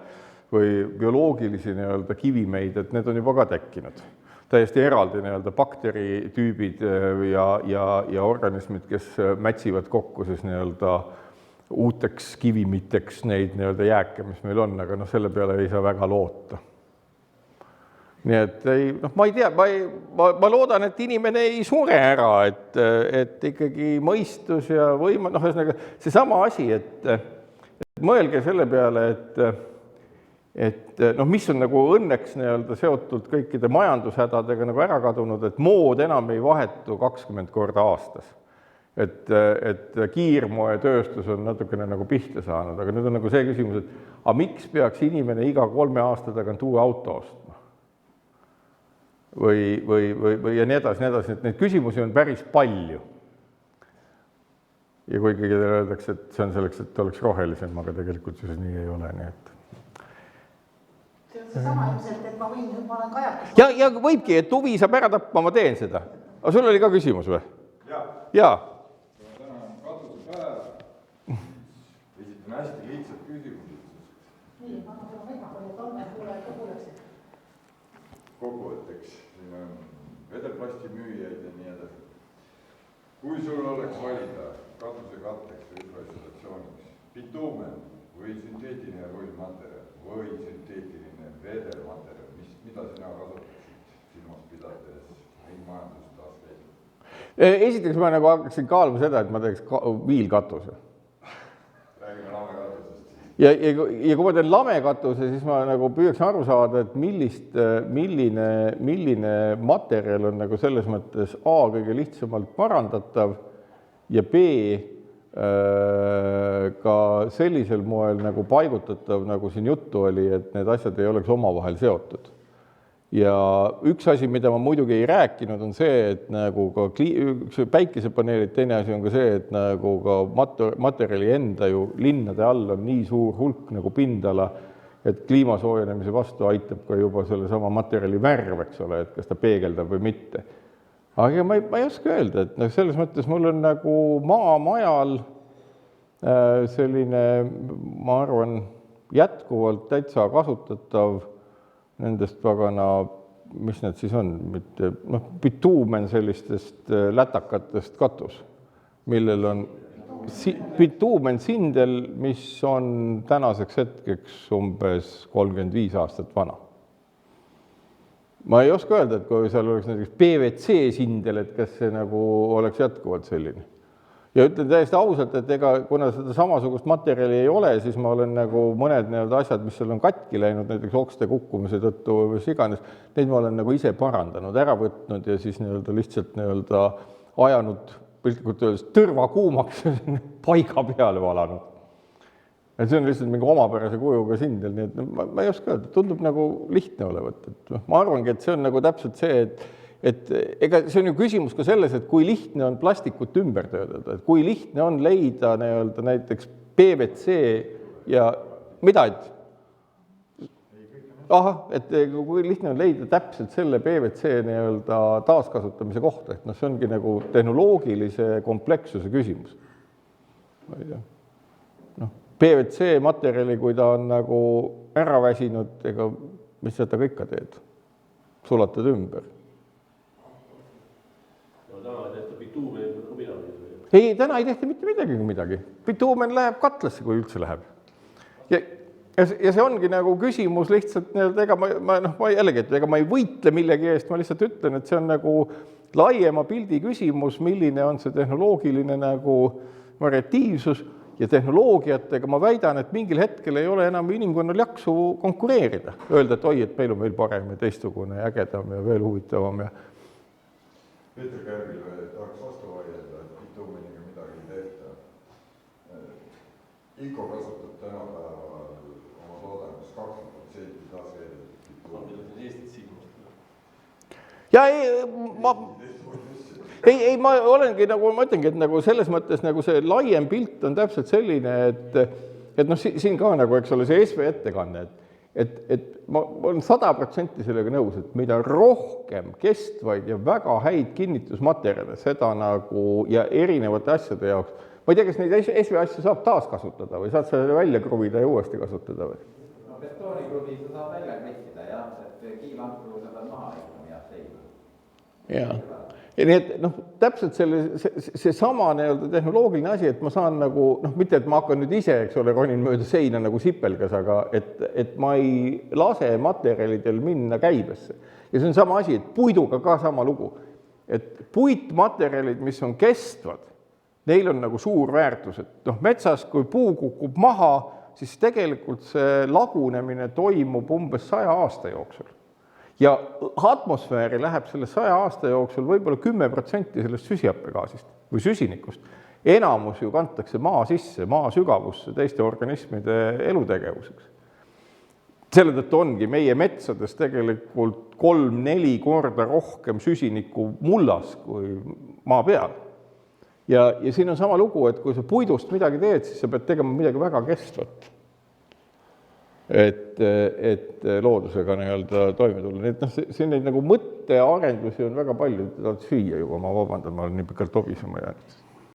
või bioloogilisi kivimeid, et need on juba ka tekkinud. Täiesti eraldi bakteritüübid ja organismid, kes mätsivad kokku siis uuteks kivimiteks neid jääke, mis meil on, aga selle peale ei saa väga loota. Nii et ma ei tea, ma loodan, et inimene ei sure ära, et ikkagi mõistus ja võima, see sama asi, et mõelge selle peale, et mis on nagu õnneks seotud kõikide majandushädadega nagu ära kadunud, et mood enam ei vahetu 20 korda aastas. Et kiirmoetööstus on natukene nagu pihta saanud, aga nüüd on nagu see küsimus, et miks peaks inimene iga 3 aasta tagant uue auto ostma? Või ja nii edasi, et neid küsimusi on päris palju. Ja kui keegi öeldakse, et see on selleks, et oleks rohelisem, aga tegelikult see nii ei ole, nii et see on see sama ilmselt, et ma olen kajakas. Ja võibki, et huvi saab ära tappa, ma teen seda. Aga sul oli ka küsimus või? Jaa. Täna on katusepäev. Esitan hästi lihtsalt küsimused. Nii, anna seda mikrofoni, et Anne kuuleksid. Kokkuvõtteks, siin on vedelplasti müüjaid ja nii edasi. Kui sul oleks valida katusekatteks või infraisolatsiooniks bituumen või sünteetiline rullmaterjal või sünteetiline vedelmaterjal, mida sina kasutaksid silmas pidades ringmajandust aastaid? Esiteks ma nagu hakkaksin kaaluma seda, et ma teeks viilkatuse. Räägime lamekatusest siis. ja kui ma teen lamekatuse, siis ma nagu püüaks aru saada, et milline materjal on nagu selles mõttes A kõige lihtsamalt parandatav ja B ka sellisel moel nagu paigutatav, nagu siin juttu oli, et need asjad ei oleks omavahel seotud. Ja üks asi, mida ma muidugi ei rääkinud, on see, et nagu ka päikesepaneelid, teine asi on ka see, et nagu ka materjali enda ju linnade all on nii suur hulk nagu pindala, et kliimasoojenemise vastu aitab ka juba selle sama materjali värv, eks ole, et kas ta peegeldab või mitte. Aga ma ei oska öelda, et selles mõttes mul on nagu maamajal selline, ma arvan, jätkuvalt täitsa kasutatav nendest pagana, mis need siis on, mitte, bituumen sellistest lätakatest katus, millel on bituumen sindel, mis on tänaseks hetkeks umbes 35 aastat vana. Ma ei oska öelda, et kui seal oleks näiteks PVC sindel, et kas see nagu oleks jätkuvalt selline. Ja ütlen täiesti ausalt, et kuna seda samasugust materjali ei ole, siis ma olen nagu mõned asjad, mis seal on katki läinud, näiteks okste kukkumise tõttu või mis iganes, neid ma olen nagu ise parandanud, ära võtnud ja siis lihtsalt ajanud piltlikult öeldes tõrva kuumaks paiga peale valanud. Et see on lihtsalt mingi omapärase kujuga sindel, nii et ma ei oska öelda, tundub nagu lihtne olevat. Ma arvangi, et see on nagu täpselt see, et ega see on ju küsimus ka selles, et kui lihtne on plastikut ümber töötada, et kui lihtne on leida näiteks PVC ja mida, et kui lihtne on leida täpselt selle PVC taaskasutamise kohta, et see ongi nagu tehnoloogilise komplekssuse küsimus. Ma ei tea. PVC materjali, kui ta on nagu ära väsinud, ega mis seda kõike teed? Sulatad ümber. Ei, täna ei tehta mitte midagi. Bituumen läheb katlasse, kui üldse läheb. Ja see ongi nagu küsimus lihtsalt, ega ma ei võitle millegi eest, ma lihtsalt ütlen, et see on nagu laiema pildi küsimus, milline on see tehnoloogiline nagu variatiivsus ja tehnoloogiatega ma väidan, et mingil hetkel ei ole enam inimkonnal jaksu konkureerida. Öelda, et oi, et meil on veel parem ja teistsugune ja ägedam ja veel huvitavam ja Peeter Kärbile tahaks vastu vaielda, et bituumeniga midagi ei tehta. IKO kasutab tänapäeval oma toodangus 20% taaskeedetud bituumeni. Eestit silmast. Ja ma olengi nagu, ma ütlengi, et nagu selles mõttes nagu see laiem pilt on täpselt selline, et siin ka nagu, eks ole, see SV ettekanne, et ma olen 100% sellega nõus, et mida rohkem kestvaid ja väga häid kinnitusmaterjale, seda nagu ja erinevate asjade jaoks, ma ei tea, kas neid SV asju saab taaskasutada või saad selle välja kruvida ja uuesti kasutada või? No betoonikruvii sa saab välja krittida, jah, et kiilampru sa pead maha ikka ja seina. Jaa. Ja nii et täpselt see sama tehnoloogiline asi, et ma saan nagu, mitte et ma hakkan nüüd ise, eks ole, ronin mööda seina nagu sipelgas, aga et ma ei lase materjalidel minna käibesse. Ja see on sama asi, et puiduga ka sama lugu. Et puitmaterjalid, mis on kestvad, neil on nagu suur väärtus. Et metsas, kui puu kukub maha, siis tegelikult see lagunemine toimub umbes 100 aasta jooksul. Ja atmosfääri läheb selle 100 aasta jooksul võib-olla 10% sellest süsihappegaasist või süsinikust. Enamus ju kantakse maa sisse, maa sügavusse, teiste organismide elutegevuseks. Selle tõttu ongi meie metsades tegelikult 3-4 korda rohkem süsinikku mullas kui maa peal. Ja siin on sama lugu, et kui sa puidust midagi teed, siis sa pead tegema midagi väga kestvat. Et loodusega toime tulla. Nii et siin neid nagu mõttearendusi on väga palju, tahad süüa juba, ma vabandan, ma olen nii pikalt obisema jäänud.